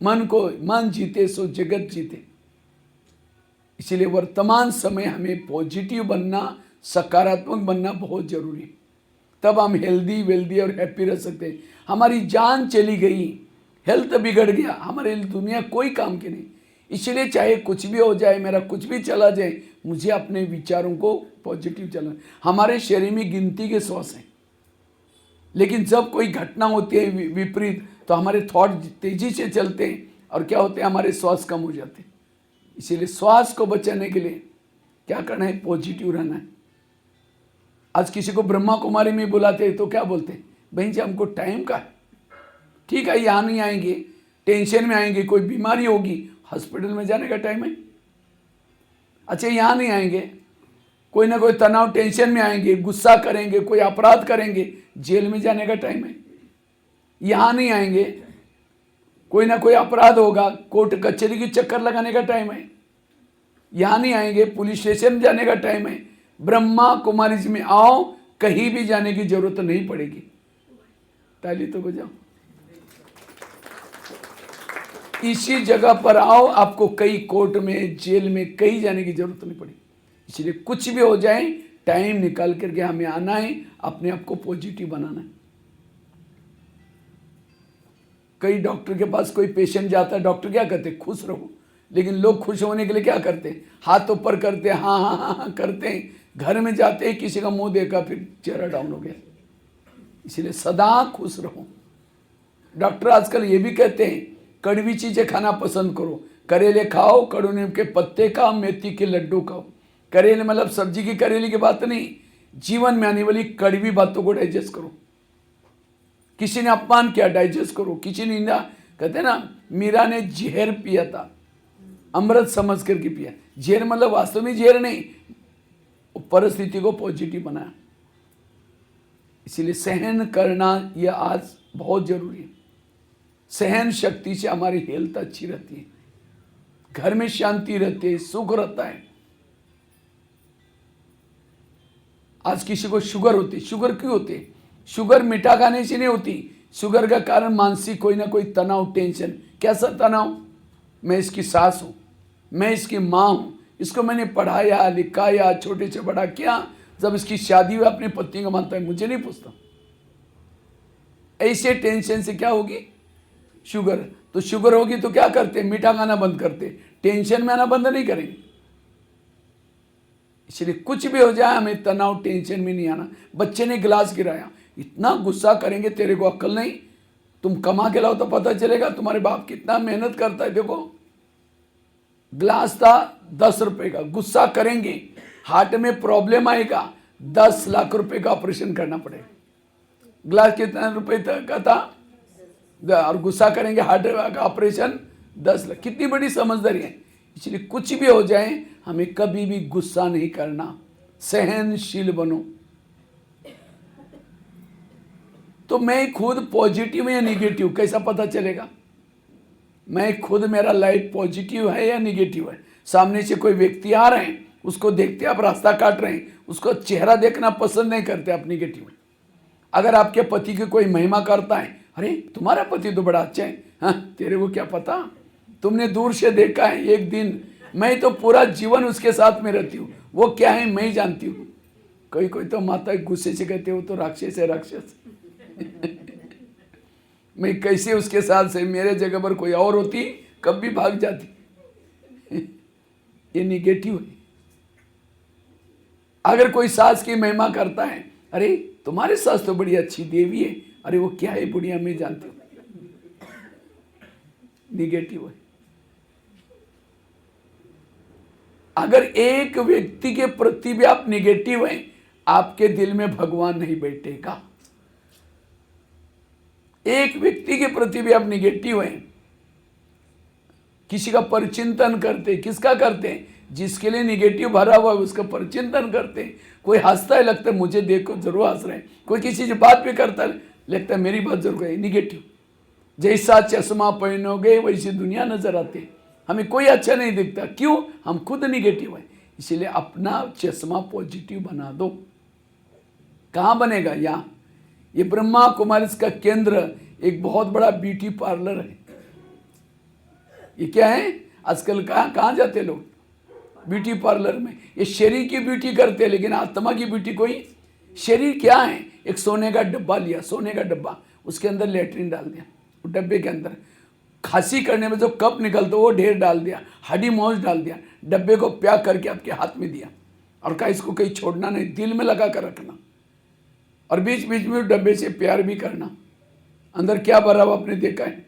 मन जीते सो जगत जीते। इसलिए वर्तमान समय हमें पॉजिटिव बनना, सकारात्मक बनना बहुत जरूरी है। तब हम हेल्दी वेल्दी और हैप्पी रह सकते हैं। हमारी जान चली गई, हेल्थ बिगड़ गया, हमारे दुनिया कोई काम की नहीं। इसलिए चाहे कुछ भी हो जाए, मेरा कुछ भी चला जाए, मुझे अपने विचारों को पॉजिटिव चलाना। हमारे शरीर में गिनती के श्वास हैं, लेकिन जब कोई घटना होती है विपरीत, तो हमारे थॉट तेजी से चलते हैं और क्या होते हैं, हमारे श्वास कम हो जाते हैं। इसीलिए श्वास को बचाने के लिए क्या करना है? पॉजिटिव रहना है। आज किसी को ब्रह्मा कुमारी में बुलाते हैं तो क्या बोलते हैं? बहन जी हमको टाइम का है, ठीक है यहाँ नहीं आएंगे, टेंशन में आएंगे, कोई बीमारी होगी, हॉस्पिटल में जाने का टाइम है। अच्छा यहाँ नहीं आएंगे, कोई ना कोई तनाव टेंशन में आएंगे, गुस्सा करेंगे, कोई अपराध करेंगे, जेल में जाने का टाइम है। यहाँ नहीं आएंगे, कोई ना कोई अपराध होगा, कोर्ट कचहरी की चक्कर लगाने का टाइम है। यहाँ नहीं आएंगे, पुलिस स्टेशन जाने का टाइम है। ब्रह्मा कुमारी में आओ, कहीं भी जाने की जरूरत नहीं पड़ेगी। ताली तो बजाओ। इसी जगह पर आओ, आपको कई कोर्ट में, जेल में कहीं जाने की जरूरत नहीं पड़ेगी। इसलिए कुछ भी हो जाए, टाइम निकाल करके हमें आना है, अपने आप को पॉजिटिव बनाना है। कई डॉक्टर के पास कोई पेशेंट जाता है, डॉक्टर क्या कहते हैं? खुश रहो। लेकिन लोग खुश होने के लिए क्या करते हैं? हाथ ऊपर करते हैं, हाँ हाँ हाँ हाँ करते हैं। घर में जाते हैं, किसी का मुंह देखा, फिर चेहरा डाउन हो गया। इसलिए सदा खुश रहो। डॉक्टर आजकल ये भी कहते हैं कड़वी चीजें खाना पसंद करो, करेले खाओ, कड़ू नीम के पत्ते खाओ, मेथी के लड्डू खाओ। करेले मतलब सब्जी की करेले की बात नहीं, जीवन में आने वाली कड़वी बातों को डाइजेस्ट करो। किसी ने अपमान किया, डाइजेस्ट करो। किसी ने निंदा, कहते ना मीरा ने जहर पिया था, अमृत समझ करके पिया। जहर मतलब वास्तव में जहर नहीं, परिस्थिति को पॉजिटिव बनाया। इसीलिए सहन करना यह आज बहुत जरूरी है। सहन शक्ति से हमारी हेल्थ अच्छी रहती है, घर में शांति रहती है, सुख रहता है। आज किसी को शुगर होती, शुगर क्यों होती? शुगर मीठा खाने से नहीं होती। शुगर का कारण मानसिक कोई ना कोई तनाव, टेंशन। कैसा तनाव? मैं इसकी सास हूं, मैं इसकी माँ हूं, इसको मैंने पढ़ाया लिखाया, छोटे से बड़ा किया, जब इसकी शादी हुई अपनी पत्नी को मानता है, मुझे नहीं पूछता। ऐसे टेंशन से क्या होगी? शुगर। तो शुगर होगी तो क्या करते? मीठा खाना बंद करते, टेंशन में आना बंद नहीं करेंगे। इसलिए कुछ भी हो जाए, हमें तनाव टेंशन में नहीं आना। बच्चे ने गिलास गिराया, इतना गुस्सा करेंगे, तेरे को अक्ल नहीं, तुम कमा के लाओ तो पता चलेगा तुम्हारे बाप कितना मेहनत करता है। देखो गिलास था 10 रुपए का, गुस्सा करेंगे, हार्ट में प्रॉब्लम आएगा, 10 लाख रुपए का ऑपरेशन करना पड़ेगा। गिलास कितना रुपए का था, और गुस्सा करेंगे, हार्ट का ऑपरेशन 10 लाख। कितनी बड़ी समझदारी है। इसलिए कुछ भी हो जाए, हमें कभी भी गुस्सा नहीं करना, सहनशील बनो। तो मैं खुद पॉजिटिव या निगेटिव कैसा पता चलेगा? मैं खुद, मेरा लाइफ पॉजिटिव है या निगेटिव है? सामने से कोई व्यक्ति आ रहे हैं, उसको देखते आप रास्ता काट रहे हैं, उसको चेहरा देखना पसंद नहीं करते, आप निगेटिव है। अगर आपके पति की कोई महिमा करता है, अरे तुम्हारा पति तो बड़ा अच्छा है, हाँ तेरे को क्या पता, तुमने दूर से देखा है एक दिन, मैं तो पूरा जीवन उसके साथ में रहती हूँ, वो क्या है मैं ही जानती हूँ। कोई कोई तो माता गुस्से से कहते हो तो राक्षस है, राक्षस मैं कैसे उसके साथ से, मेरे जगह पर कोई और होती कब भी भाग जाती। ये निगेटिव है। अगर कोई सास की महिमा करता है, अरे तुम्हारे सास तो बड़ी अच्छी देवी है, अरे वो क्या है बुढ़िया मैं जानती हूं, निगेटिव है। अगर एक व्यक्ति के प्रति भी आप निगेटिव हैं, आपके दिल में भगवान नहीं बैठेगा। एक व्यक्ति के प्रति भी आप निगेटिव हैं, किसी का परिचिंतन करते, किसका करते हैं? जिसके लिए निगेटिव भरा हुआ है उसका परिचिंतन करते हैं। कोई हंसता है, लगता है मुझे देखो जरूर हंस रहे हैं। कोई किसी से बात भी करता है, लगता है मेरी बात जरूर है। निगेटिव। जैसा चश्मा पहनोगे वैसी दुनिया नजर आती है। हमें कोई अच्छा नहीं दिखता, क्यों? हम खुद निगेटिव है। इसीलिए अपना चश्मा पॉजिटिव बना दो। कहाँ बनेगा? यहाँ। ये ब्रह्मा कुमारी का केंद्र एक बहुत बड़ा ब्यूटी पार्लर है। ये क्या है? आजकल कहाँ जाते लोग? ब्यूटी पार्लर में। ये शरीर की ब्यूटी करते हैं, लेकिन आत्मा की ब्यूटी कोई। शरीर क्या है? एक सोने का डब्बा लिया, सोने का डब्बा, उसके अंदर लेटरिन डाल दिया, डब्बे के अंदर खांसी करने में जो कप निकलता वो ढेर डाल दिया, हड्डी मौज डाल दिया, डब्बे को पैक करके आपके हाथ में दिया और कहा इसको कहीं छोड़ना नहीं, दिल में लगा कर रखना और बीच बीच में डब्बे से प्यार भी करना। अंदर क्या भरा हुआ आपने देखा है?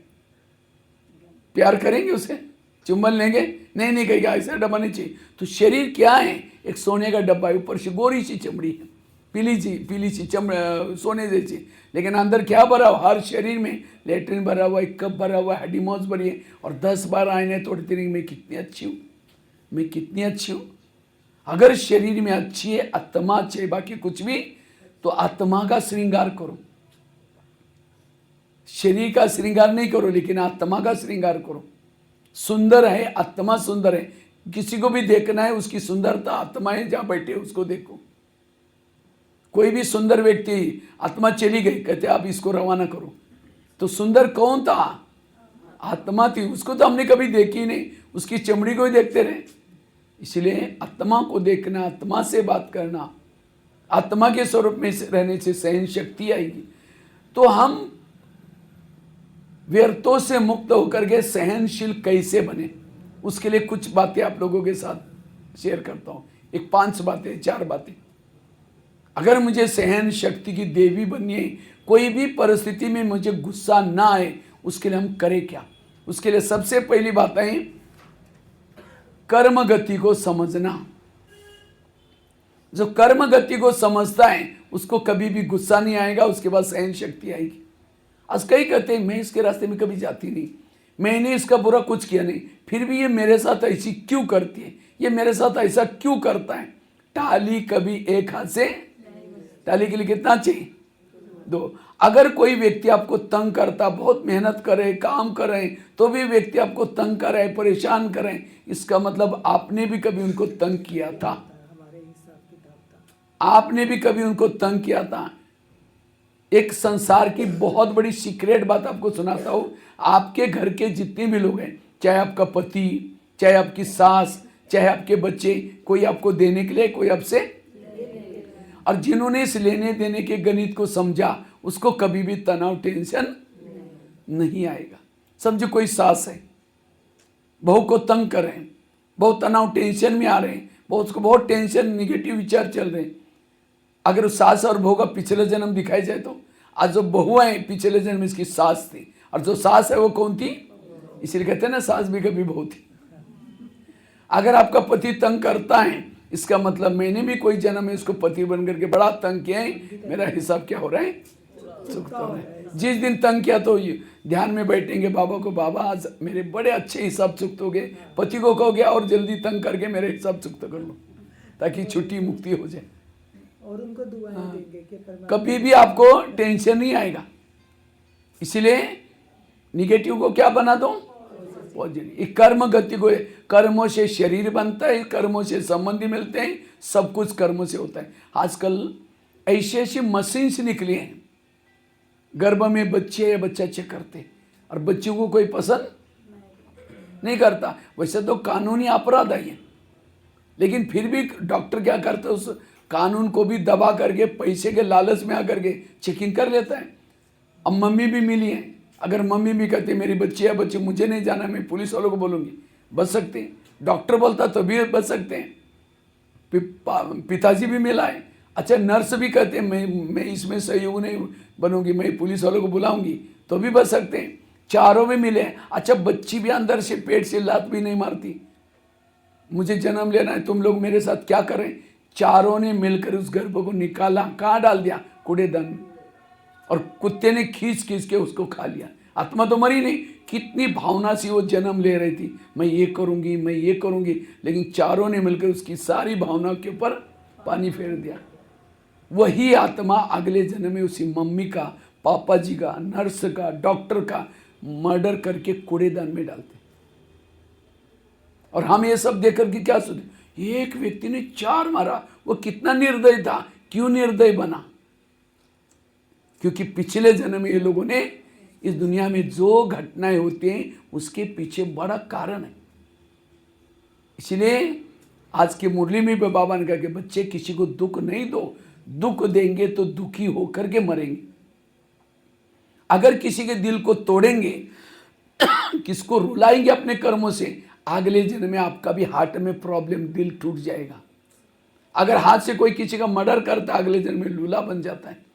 प्यार करेंगे उसे? चुम्बन लेंगे? नहीं कहेगा, ऐसा डब्बा नहीं चाहिए। तो शरीर क्या है? एक सोने का डब्बा है, ऊपर से गोरी सी चमड़ी है, पीली सी सोने जैसी, लेकिन अंदर क्या भरा हुआ? हर शरीर में लेटरिन भरा हुआ, एक कप भरा हुआ, हड्डी मौज भरी है और 10 बार आईने तोड़ती रही, मैं कितनी अच्छी हूँ, मैं कितनी अच्छी हूँ। अगर शरीर में अच्छी है, आत्मा अच्छी है, बाकी कुछ भी, तो आत्मा का श्रृंगार करो। शरीर का श्रृंगार नहीं करो, लेकिन आत्मा का श्रृंगार करो। सुंदर है, आत्मा सुंदर है। किसी को भी देखना है, उसकी सुंदरता आत्मा है जहां बैठे उसको देखो। कोई भी सुंदर व्यक्ति, आत्मा चली गई, कहते आप इसको रवाना करो, तो सुंदर कौन था? आत्मा थी। उसको तो हमने कभी देखी नहीं, उसकी चमड़ी को ही देखते रहे। इसलिए आत्मा को देखना, आत्मा से बात करना, आत्मा के स्वरूप में रहने से सहन शक्ति आएगी। तो हम व्यर्थों से मुक्त होकर के सहनशील कैसे बने, उसके लिए कुछ बातें आप लोगों के साथ शेयर करता हूं। एक 5 बातें, 4 बातें। अगर मुझे सहन शक्ति की देवी बननी है, कोई भी परिस्थिति में मुझे गुस्सा ना आए, उसके लिए हम करें क्या? उसके लिए सबसे पहली बात है कर्म गति को समझना। जो कर्म गति को समझता है उसको कभी भी गुस्सा नहीं आएगा, उसके बाद सहन शक्ति आएगी। आज कई कहते हैं मैं इसके रास्ते में कभी जाती नहीं, मैंने इसका बुरा कुछ किया नहीं, फिर भी ये मेरे साथ ऐसी क्यों करती है, ये मेरे साथ ऐसा क्यों करता है। टाली कभी एक हाथ से, टाली के लिए कितना चाहिए? 2। अगर कोई व्यक्ति आपको तंग करता, बहुत मेहनत करे, काम करे, तो भी व्यक्ति आपको तंग करे, परेशान करे, इसका मतलब आपने भी कभी उनको तंग किया था, आपने भी कभी उनको तंग किया था। एक संसार की बहुत बड़ी सीक्रेट बात आपको सुनाता हूं। आपके घर के जितने भी लोग हैं, चाहे आपका पति, चाहे आपकी सास, चाहे आपके बच्चे, कोई आपको देने के लिए, कोई आपसे, और जिन्होंने इस लेने देने के गणित को समझा, उसको कभी भी तनाव, टेंशन नहीं आएगा। समझो कोई सास है, बहू को तंग कर रहे हैं, बहुत तनाव, टेंशन में आ रहे हैं, उसको बहुत टेंशन, निगेटिव विचार चल रहे हैं। अगर उस सास और बहू का पिछले जन्म दिखाई जाए तो आज जो बहू है पिछले जन्म इसकी सास थी, और जो सास है वो कौन थी? इसलिए कहते हैं ना, सास भी कभी बहू थी। अगर आपका पति तंग करता है, इसका मतलब मैंने भी कोई जन्म में इसको पति बन करके बड़ा तंग किया है, मेरा हिसाब क्या हो रहा है? चुकता है। जिस दिन तंग किया तो ये ध्यान में बैठेंगे बाबा को, बाबा आज मेरे बड़े अच्छे हिसाब चुकते हो गए। पति को कहोगे और जल्दी तंग करके मेरे हिसाब चुकता कर लो, ताकि छुट्टी मुक्ति हो जाए। और उनको दुआएं देंगे कि कभी भी आपको टेंशन नहीं आएगा। इसलिए निगेटिव को क्या बना दो? पॉजिटिव। कर्म गति को, कर्मों से शरीर बनता है, कर्मों से संबंधी मिलते हैं, सब कुछ कर्मों से होता है। आजकल ऐसी ऐसी मशीन्स निकली हैं, गर्भ में बच्चे चेक करते, और बच्चों को कोई पसंद नहीं करता। वैसे तो कानूनी अपराध है, लेकिन फिर भी डॉक्टर क्या करता है, उस कानून को भी दबा करके पैसे के लालच में आकर के चेकिंग कर लेता है। अब मम्मी भी मिली है, अगर मम्मी भी कहती मेरी बच्ची है, बच्ची मुझे नहीं जाना, मैं पुलिस वालों को बोलूँगी, बच सकते हैं। डॉक्टर बोलता तो भी बच सकते हैं। पिताजी भी मिला है। अच्छा, नर्स भी कहते हैं मैं इसमें सहयोग नहीं बनूंगी, मैं पुलिस वालों को बुलाऊंगी, तो भी बच सकते हैं। चारों में मिले। अच्छा, बच्ची भी अंदर से पेट से लात भी नहीं मारती, मुझे जन्म लेना है, तुम लोग मेरे साथ क्या करें। चारों ने मिलकर उस गर्भ को निकाला, कहाँ डाल दिया? कूड़ेदान में, और कुत्ते ने खींच खींच के उसको खा लिया। आत्मा तो मरी नहीं, कितनी भावना से वो जन्म ले रही थी, मैं ये करूँगी, मैं ये करूँगी, लेकिन चारों ने मिलकर उसकी सारी भावनाओं के ऊपर पानी फेर दिया। वही आत्मा अगले जन्म में उसी मम्मी का, पापा जी का, नर्स का, डॉक्टर का मर्डर करके कूड़ेदान में डालते। और हम ये सब देख करके क्या सोचते, एक व्यक्ति ने 4 मारा, वो कितना निर्दयी था। क्यों निर्दयी बना? क्योंकि पिछले जन्म में ये लोगों ने इस दुनिया में जो घटनाएं होती हैं उसके पीछे बड़ा कारण है। इसलिए आज की मुरली में भी बाबा ने कहा कि बच्चे किसी को दुख नहीं दो, दुख देंगे तो दुखी होकर के मरेंगे। अगर किसी के दिल को तोड़ेंगे, किसको रुलाएंगे अपने कर्मों से, अगले जन्म में आपका भी हार्ट में प्रॉब्लम, दिल टूट जाएगा। अगर हाथ से कोई किसी का मर्डर करता है, अगले जन्म में लूला बन जाता है।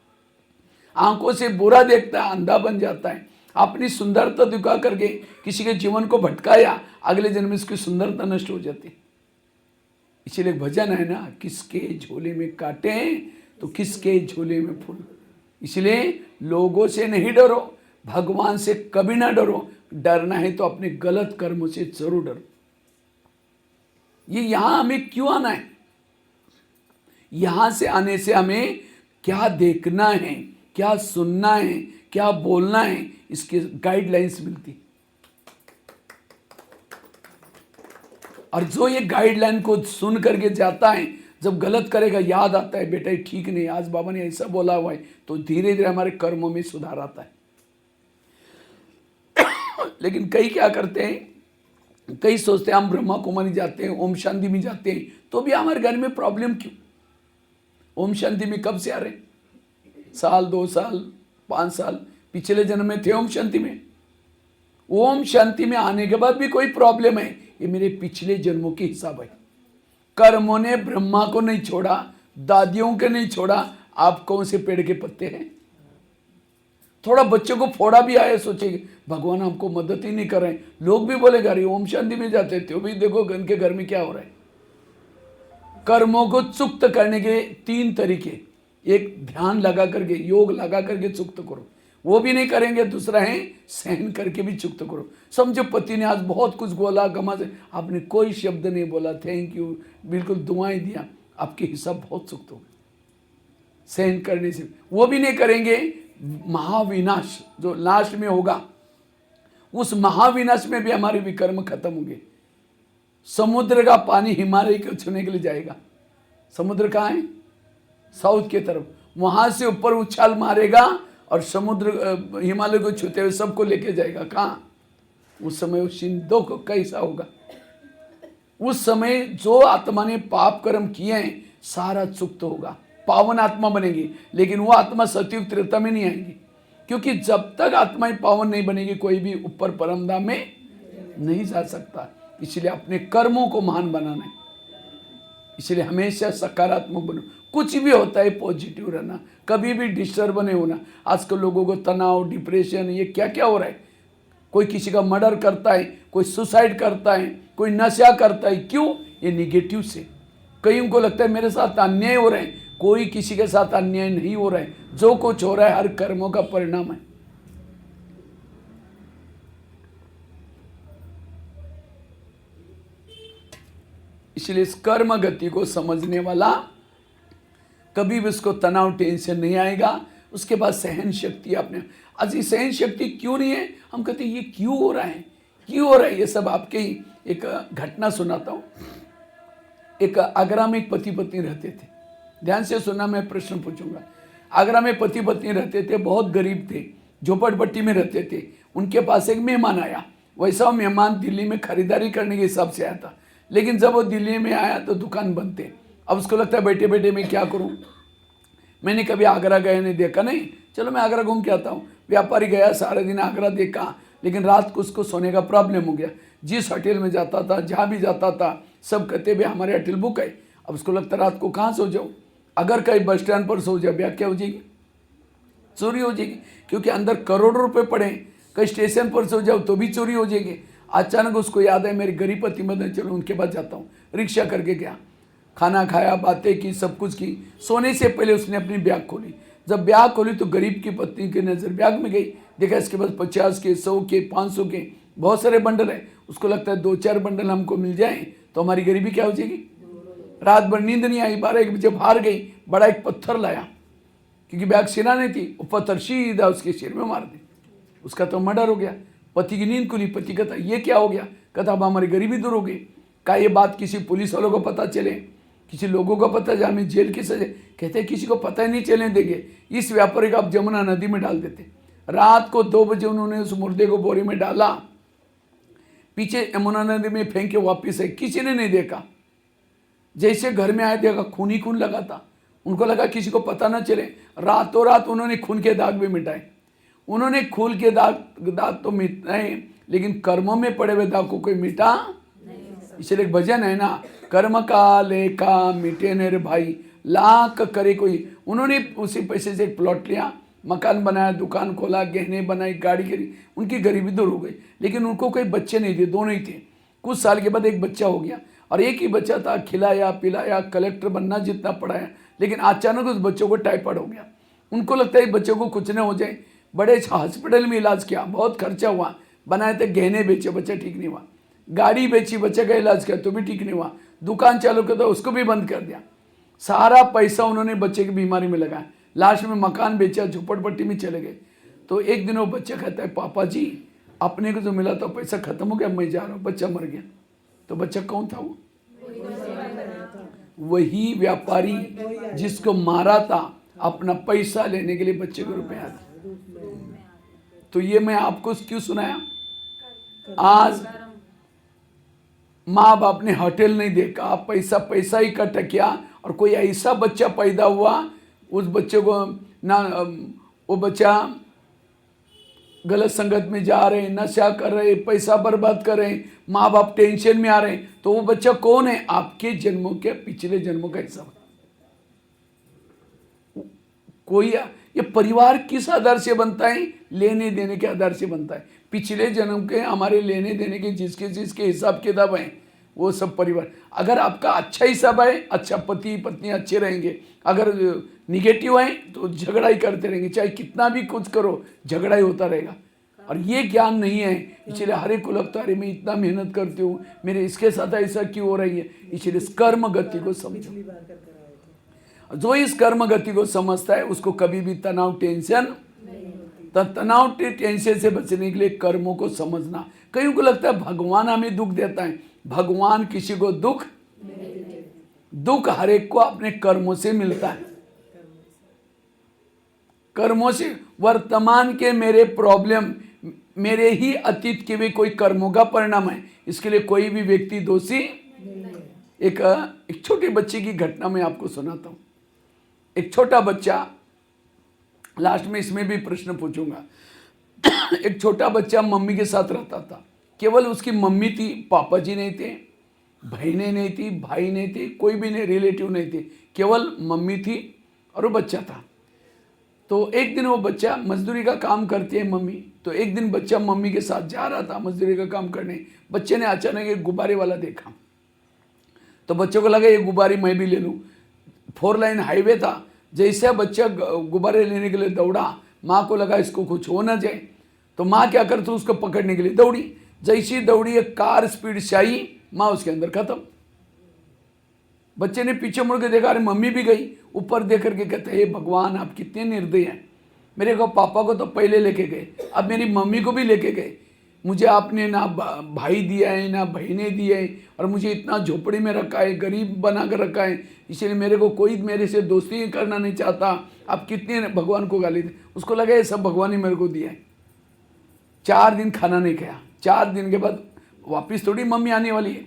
आंखों से बुरा देखता है, अंधा बन जाता है। अपनी सुंदरता दिखा करके किसी के जीवन को भटकाया, अगले जन्म में उसकी सुंदरता नष्ट हो जाती है। इसीलिए भजन है ना, किसके झोले में कांटे तो किसके झोले में फूल। इसलिए लोगों से नहीं डरो, भगवान से कभी ना डरो। डरना है तो अपने गलत कर्मों से जरूर डरो। ये यहां हमें क्यों आना है? यहां से आने से हमें क्या देखना है, क्या सुनना है, क्या बोलना है, इसके गाइडलाइंस मिलती। और जो ये गाइडलाइन को सुन करके जाता है, जब गलत करेगा याद आता है, बेटा ये ठीक नहीं, आज बाबा ने ऐसा बोला हुआ है, तो धीरे धीरे हमारे कर्मों में सुधार आता है। लेकिन कई क्या करते हैं, कई सोचते हैं हम ब्रह्मा कुमारी जाते हैं, ओम शांति में जाते हैं, तो भी हमारे घर में प्रॉब्लम क्यों? ओम शांति में कब से आ रहे? साल, 2 साल, 5 साल पिछले जन्म में थे ओम शांति में। ओम शांति में आने के बाद भी कोई प्रॉब्लम है, ये मेरे पिछले जन्मों के हिसाब है। कर्मों ने ब्रह्मा को नहीं छोड़ा, दादियों के नहीं छोड़ा, आप कौन से पेड़ के पत्ते हैं? थोड़ा बच्चों को फोड़ा भी आया, सोचेंगे भगवान हमको मदद ही नहीं कर रहे। लोग भी बोलेगा अरे ओम शांति में जाते थे, भी देखो उनके घर में क्या हो रहा है। कर्मों को चुक्त करने के 3 तरीके, एक ध्यान लगा करके, योग लगा करके चुक्त करो, वो भी नहीं करेंगे। दूसरा है सहन करके भी चुक्त करो। समझो पति ने आज बहुत कुछ बोला, गमा से आपने कोई शब्द नहीं बोला, थैंक यू, बिल्कुल दुआएं दिया, आपके हिसाब बहुत चुक्त हो गए सहन करने से। वो भी नहीं करेंगे, महाविनाश जो लास्ट में होगा, उस महाविनाश में भी हमारे विकर्म खत्म होंगे। समुद्र का पानी हिमालय को छूने के लिए जाएगा। समुद्र कहाँ है? साउथ की तरफ। वहां से ऊपर उछाल मारेगा और समुद्र हिमालय को छूते हुए सबको लेके जाएगा। कहाँ? उस समय वो सिंधु को कैसा होगा? उस समय जो आत्मा ने पाप कर्म किए हैं सारा चुक्त होगा, पावन आत्मा बनेगी। लेकिन वो आत्मा सतयुग त्रेता में नहीं आएंगी, क्योंकि जब तक आत्माएं पावन नहीं बनेगी कोई भी ऊपर परमधाम में नहीं जा सकता। इसलिए अपने कर्मों को महान बनाना है। इसलिए हमेशा सकारात्मक बनो। कुछ भी होता है पॉजिटिव रहना, कभी भी डिस्टर्ब नहीं होना। आजकल लोगों को तनाव, डिप्रेशन, ये क्या क्या हो रहा है। कोई किसी का मर्डर करता है, कोई सुसाइड करता है, कोई नशा करता है। क्यों? ये निगेटिव से। कईयों को लगता है मेरे साथ अन्याय हो रहे हैं। कोई किसी के साथ अन्याय नहीं हो रहा है। जो कुछ हो रहा है हर कर्मों का परिणाम है। इसलिए इस कर्म गति को समझने वाला कभी भी उसको तनाव, टेंशन नहीं आएगा। उसके बाद सहन शक्ति अपने। आज ये सहन शक्ति क्यों नहीं है? हम कहते हैं ये क्यों हो रहा है, क्यों हो रहा है। ये सब आपके ही एक घटना सुनाता हूँ। एक आगरा में एक पति पत्नी रहते थे। ध्यान से सुनना, मैं प्रश्न पूछूंगा। आगरा में पति पत्नी रहते थे, बहुत गरीब थे, झोपड़पट्टी में रहते थे। उनके पास एक मेहमान आया। वैसा मेहमान दिल्ली में खरीदारी करने के हिसाब से आया था, लेकिन जब वो दिल्ली में आया तो दुकान बंद थे। अब उसको लगता है बैठे बैठे मैं क्या करूं, मैंने कभी आगरा गया नहीं, देखा नहीं, चलो मैं आगरा घूम के आता हूँ। व्यापारी गया, सारे दिन आगरा देखा, लेकिन रात को उसको सोने का प्रॉब्लम हो गया। जिस होटल में जाता था, जहाँ भी जाता था, सब कहते भाई हमारे होटल बुक है। अब उसको लगता रात को कहाँ सो जाऊँ, अगर कहीं बस स्टैंड पर सो जाए क्या हो जाएगी, चोरी हो जाएगी, क्योंकि अंदर करोड़ों रुपए पड़े। कहीं स्टेशन पर सो जाओ तो भी चोरी हो जाएगी। अचानक उसको याद है मेरी गरीब पति मदन, चलो उनके पास जाता हूँ। रिक्शा करके गया, खाना खाया, बातें की, सब कुछ की। सोने से पहले उसने अपनी बैग खोली। जब ब्याह खोली तो गरीब की पत्नी की नज़र ब्याग में गई, देखा इसके पास 50 के, 100 के, 500 के बहुत सारे बंडल है। उसको लगता है 2-4 बंडल हमको मिल जाएं तो हमारी गरीबी क्या हो जाएगी। रात भर नींद नहीं आई, 12-1 बजे बाहर गई, बड़ा एक पत्थर लाया, क्योंकि बैग सिरा नहीं थी, वो पत्थर सीधा उसके सिर में मार दी। उसका तो मर्डर हो गया। पति की नींद खुली, पति कहता ये क्या हो गया, कहता अब हमारी गरीबी दूर हो गई। का ये बात किसी पुलिस वालों को पता चले, किसी लोगों को पता जाए, हमें जेल की सजा। कहते हैं किसी को पता ही नहीं चलने देंगे। इस व्यापारी को आप जमुना नदी में डाल देते। रात को 2 बजे उन्होंने उस मुर्दे को बोरी में डाला, पीछे यमुना नदी में फेंक के वापिस है, किसी ने नहीं देखा। जैसे घर में आए देखा खून ही खून लगा था। उनको लगा किसी को पता ना चले, रातों रात उन्होंने खून के दाग भी मिटाए। उन्होंने खून के दाग तो मिटाए, लेकिन कर्मों में पड़े हुए दाग को कोई मिटा। इसलिए एक भजन है ना, कर्म का लेखा मिटे न रे भाई, लाख करे कोई। उन्होंने उसी पैसे से एक प्लॉट लिया, मकान बनाया, दुकान खोला, गहने बनाई, गाड़ी करी, उनकी गरीबी दूर हो गई। लेकिन उनको कोई बच्चे नहीं थे, 2 नहीं थे। कुछ साल के बाद एक बच्चा हो गया, और एक ही बच्चा था, खिलाया पिलाया, कलेक्टर बनना जितना पढ़ाया, लेकिन अचानक उस बच्चों को टाइफाइड हो गया। उनको लगता है बच्चों को कुछ न हो जाए। बड़े हॉस्पिटल में इलाज किया, बहुत खर्चा हुआ, बनाए थे गहने बेचे, बच्चा ठीक नहीं हुआ। गाड़ी बेची, बच्चे का इलाज किया तो भी ठीक नहीं हुआ। दुकान चालू किया तो उसको भी बंद कर दिया। सारा पैसा उन्होंने बच्चे की बीमारी में लगाया। लास्ट में मकान बेचा, झुपड़पट्टी में चले गए। तो एक दिन वो बच्चा कहता है पापा जी अपने को जो मिला तो पैसा खत्म हो गया, मैं जा रहा हूँ। बच्चा मर गया। तो बच्चा कौन था? वो वही व्यापारी जिसको मारा था, अपना पैसा लेने के लिए बच्चे को रुपया था। तो ये मैं आपको क्यों सुनाया? आज माँ बाप ने होटल नहीं देखा, पैसा इकट्ठा किया, और कोई ऐसा बच्चा पैदा हुआ, उस बच्चे को ना, वो बच्चा गलत संगत में जा रहे, नशा कर रहे, पैसा बर्बाद कर रहे, माँ बाप टेंशन में आ रहे, तो वो बच्चा कौन है? आपके जन्मों के पिछले जन्मों का हिस्सा। कोई ये परिवार किस आधार से बनता है? लेने देने के आधार से बनता है। पिछले जन्म के हमारे लेने देने के जिसके हिसाब किताब हैं, वो सब परिवार। अगर आपका अच्छा हिसाब है, अच्छा पति पत्नी अच्छे रहेंगे। अगर निगेटिव है तो झगड़ा ही करते रहेंगे, चाहे कितना भी कुछ करो झगड़ा ही होता रहेगा। और ये ज्ञान नहीं है, इसलिए हर एक को लगता है अरे मैं इतना मेहनत करती हूँ, मेरे इसके साथ ऐसा क्यों हो रही है। इसलिए इस कर्म गति को समझो। जो इस कर्म गति को समझता है उसको कभी भी तनाव टेंशन से बचने के लिए कर्मों को समझना। कईयों को लगता है भगवान हमें दुख देता है। भगवान किसी को दुख हर एक को अपने कर्मों से मिलता है। कर्मों से वर्तमान के मेरे प्रॉब्लम मेरे ही अतीत के भी कोई कर्मों का परिणाम है। इसके लिए कोई भी व्यक्ति दोषी। एक छोटे बच्चे की घटना मैं आपको सुनाता हूँ। एक छोटा बच्चा, लास्ट में इसमें भी प्रश्न पूछूंगा। एक छोटा बच्चा मम्मी के साथ रहता था। केवल उसकी मम्मी थी, पापा जी नहीं थे, बहनें नहीं थी, भाई नहीं थे, कोई भी नहीं, रिलेटिव नहीं थे, केवल मम्मी थी और वो बच्चा था। तो एक दिन वो बच्चा मजदूरी का काम करती है मम्मी। तो एक दिन बच्चा मम्मी के साथ जा रहा था मजदूरी का काम करने। बच्चे ने अचानक एक गुब्बारे वाला देखा, तो बच्चे को लगा ये गुब्बारे मैं भी ले लूँ। 4 लाइन हाईवे था। जैसे बच्चा गुब्बारे लेने के लिए दौड़ा, माँ को लगा इसको कुछ हो ना जाए, तो माँ क्या करती उसको पकड़ने के लिए दौड़ी। जैसी दौड़ी एक कार स्पीड से आई, माँ उसके अंदर खत्म। बच्चे ने पीछे मुड़ के देखा, अरे मम्मी भी गई। ऊपर देख करके कहते हे भगवान आप कितने निर्दयी हैं, मेरे को पापा को तो पहले लेके गए, अब मेरी मम्मी को भी लेके गए। मुझे आपने ना भाई दिया है ना बहनें दिए है, और मुझे इतना झोपड़ी में रखा है, गरीब बना कर रखा है, इसलिए मेरे को कोई मेरे से दोस्ती करना नहीं चाहता। आप कितने भगवान को गाली दे। उसको लगा ये सब भगवान ने मेरे को दिया है। 4 दिन खाना नहीं खाया। 4 दिन के बाद वापिस थोड़ी मम्मी आने वाली है।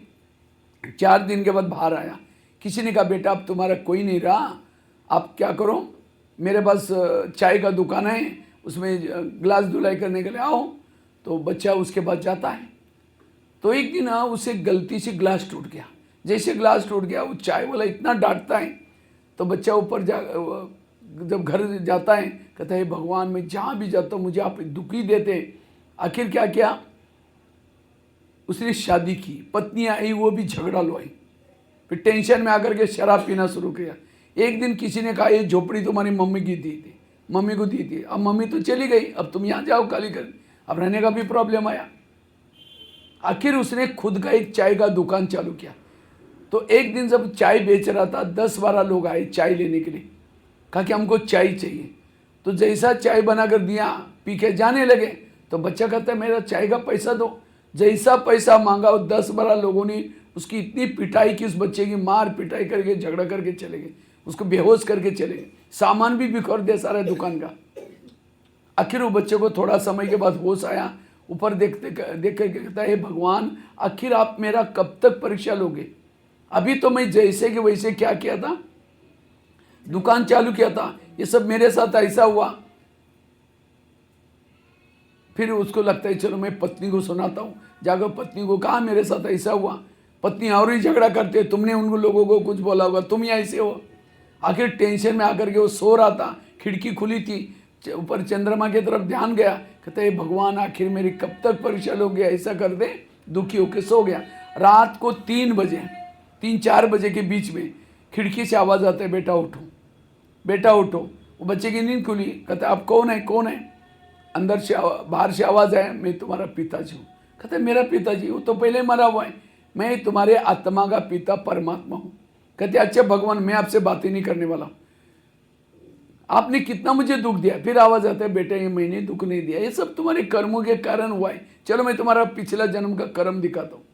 4 दिन के बाद बाहर आया। किसी ने कहा बेटा अब तुम्हारा कोई नहीं रहा, आप क्या करो, मेरे पास चाय का दुकान है, उसमें गिलास धुलाई करने के लिए आओ। तो बच्चा उसके बाद जाता है। तो एक दिन उसे गलती से गिलास टूट गया। जैसे गिलास टूट गया, वो चाय वाला इतना डांटता है। तो बच्चा ऊपर जब घर जाता है, कहता है भगवान मैं जहाँ भी जाता हूँ मुझे आप दुखी देते। आखिर क्या किया, उसने शादी की, पत्नी आई, वो भी झगड़ा लो आई। फिर टेंशन में आकर के शराब पीना शुरू किया। एक दिन किसी ने कहा ये झोपड़ी तुम्हारी मम्मी की दी थी, मम्मी को दी थी, अब मम्मी तो चली गई, अब तुम यहाँ जाओ खाली कर। अब रहने का भी प्रॉब्लम आया। आखिर उसने खुद का एक चाय का दुकान चालू किया। तो एक दिन जब चाय बेच रहा था, 10-12 लोग आए चाय लेने के लिए, कहा कि हमको चाय चाहिए। तो जैसा चाय बनाकर दिया, पी के जाने लगे, तो बच्चा कहता है मेरा चाय का पैसा दो। जैसा पैसा मांगा, वो 10-12 लोगों ने उसकी इतनी पिटाई की, उस बच्चे की मार पिटाई करके झगड़ा करके चले गए, उसको बेहोश करके चले गए, सामान भी बिखर दिया सारा दुकान का। आखिर वो बच्चे को थोड़ा समय के बाद होश आया, ऊपर देखते देख कर कहता है, हे भगवान, आखिर आप मेरा कब तक परीक्षा लोगे? अभी तो मैं जैसे कि वैसे क्या किया था, दुकान चालू किया था, ये सब मेरे साथ ऐसा हुआ। फिर उसको लगता है चलो मैं पत्नी को सुनाता हूँ, जाकर पत्नी को कहा मेरे साथ ऐसा हुआ। पत्नी और ही झगड़ा करते, तुमने उन लोगों को कुछ बोला होगा, तुम ही ऐसे हो। आखिर टेंशन में आकर के वो सो रहा था, खिड़की खुली थी, ऊपर चंद्रमा की तरफ ध्यान गया, कहते हैं भगवान आखिर मेरी कब तक परीक्षा लोगे, ऐसा कर दे। दुखी होकर सो गया। रात को 3-4 बजे के बीच में खिड़की से आवाज़ आता है, बेटा उठो, बेटा उठो। वो बच्चे की नींद खुली, कहता आप कौन है, कौन है? अंदर से बाहर से आवाज़ आया, मैं तुम्हारा पिताजी हूँ। कहते मेरा पिताजी? वो तो पहले मरा हुआ है। मैं तुम्हारे आत्मा का पिता परमात्मा हूँ। कहते अच्छा भगवान, मैं आपसे बातें नहीं करने वाला, आपने कितना मुझे दुख दिया। फिर आवाज़ आता है, बेटा ये मैंने दुख नहीं दिया, ये सब तुम्हारे कर्मों के कारण हुआ है, चलो मैं तुम्हारा पिछला जन्म का कर्म दिखाता हूँ।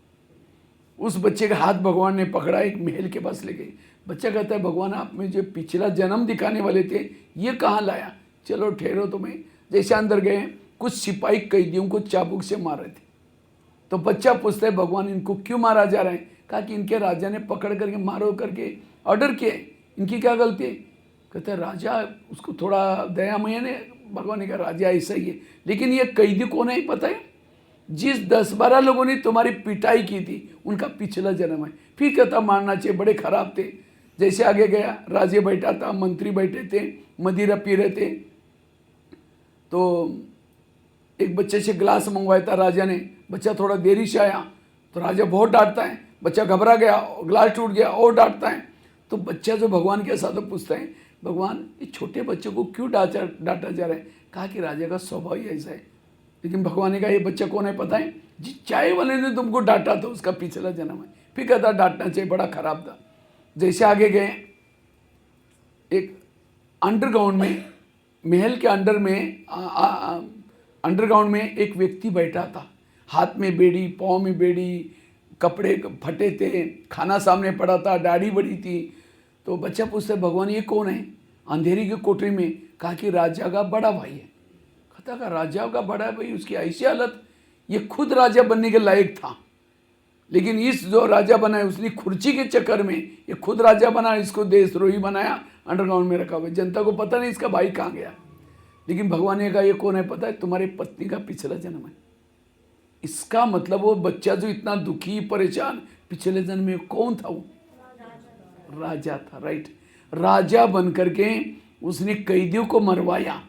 उस बच्चे का हाथ भगवान ने पकड़ा, एक महल के पास ले गए। बच्चा कहता है भगवान आप मुझे पिछला जन्म दिखाने वाले थे, ये कहाँ लाया? चलो ठहरो। तुम्हें जैसे अंदर गए, कुछ सिपाही कैदियों को चाबुक से मार रहे थे। तो बच्चा पूछता है भगवान इनको क्यों मारा जा रहा है? कहा कि इनके राजा ने पकड़ करके मारो करके ऑर्डर किए, इनकी क्या गलती है? कहते राजा उसको थोड़ा दयामय ने, भगवान ने कहा राजा ऐसा ही है, लेकिन ये कैदी कौन है पता है? जिस 10-12 लोगों ने तुम्हारी पिटाई की थी उनका पिछला जन्म है। फिर कहता मारना चाहिए, बड़े खराब थे। जैसे आगे गया, राजा बैठा था, मंत्री बैठे थे, मदिरा पी रहे थे। तो एक बच्चे से ग्लास मंगवाया था राजा ने, बच्चा थोड़ा देरी से आया तो राजा बहुत डांटता है, बच्चा घबरा गया, ग्लास टूट गया और डांटता है। तो बच्चा जो भगवान के साथ पूछता है, भगवान ये छोटे बच्चे को क्यों डांटा जा रहा है? कहा कि राजा का स्वभाव ही ऐसा है। लेकिन भगवान ने कहा ये बच्चा कौन है पता है? जिस चाय वाले ने तुमको डांटा था उसका पिछला जन्म है। फिर कहता डांटना चाहिए, बड़ा खराब था। जैसे आगे गए, एक अंडरग्राउंड में, महल के अंडर में अंडरग्राउंड में एक व्यक्ति बैठा था, हाथ में बेड़ी, पाँव में बेड़ी, कपड़े फटे थे, खाना सामने पड़ा था, दाढ़ी बड़ी थी। तो बच्चा पूछता है भगवान ये कौन है? अंधेरी की कोठरी में। कहा कि राजा का बड़ा भाई है। कहता का राजा का बड़ा भाई, उसकी ऐसी हालत, ये खुद राजा बनने के लायक था, लेकिन इस जो राजा बना है उसने खुर्ची के चक्कर में ये खुद राजा बना, इसको देशद्रोही बनाया, अंडरग्राउंड में रखा हुआ। जनता को पता नहीं इसका भाई कहाँ गया। लेकिन भगवान ने कहा ये कौन है पता है? तुम्हारी पत्नी का पिछला जन्म है। इसका मतलब वो बच्चा जो इतना दुखी परेशान, पिछले जन्म में कौन था? वो राजा था, राइट। राजा बन करके उसने कैदियों को मरवाया।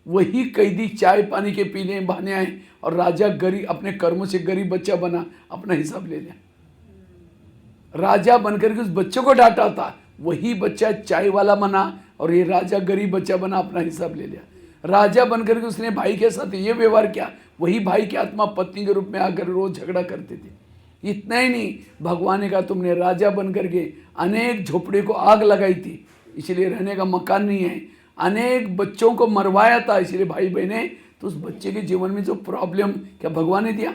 वही कैदी चाय पानी के पीने बहाने आए और राजा गरीब, अपने कर्मों से गरीब बच्चा बना, अपना हिसाब ले लिया। राजा बनकर के उस बच्चे को डांटा था, वही बच्चा चाय वाला बना और ये राजा गरीब बच्चा बना, अपना हिसाब ले लिया। राजा बनकर के उसने भाई के साथ ये व्यवहार किया, वही भाई की आत्मा पत्नी के रूप में आकर रोज झगड़ा करते थे। इतना ही नहीं, भगवान ने कहा तुमने राजा बनकर के अनेक झोपड़े को आग लगाई थी, इसलिए रहने का मकान नहीं है, अनेक बच्चों को मरवाया था, इसलिए भाई बहने, तो उस बच्चे के जीवन में जो प्रॉब्लम क्या भगवान ने दिया?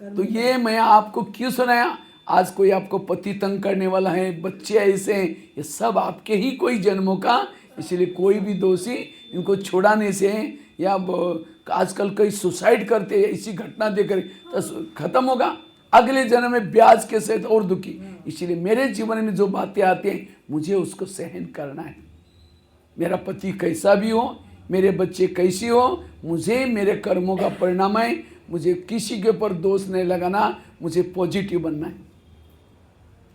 तो ये मैं आपको क्यों सुनाया? आज कोई आपको पति तंग करने वाला है, बच्चे ऐसे हैं, ये सब आपके ही कोई जन्मों का, इसलिए कोई भी दोषी इनको छुड़ाने से, या आजकल कई सुसाइड करते हैं, इसी घटना देकर तो खत्म होगा, अगले जन्म में ब्याज के सहित और दुखी। इसलिए मेरे जीवन में जो बातें आती हैं मुझे उसको सहन करना है। मेरा पति कैसा भी हो, मेरे बच्चे कैसी हो, मुझे मेरे कर्मों का परिणाम है, मुझे किसी के ऊपर दोष नहीं लगाना, मुझे पॉजिटिव बनना है।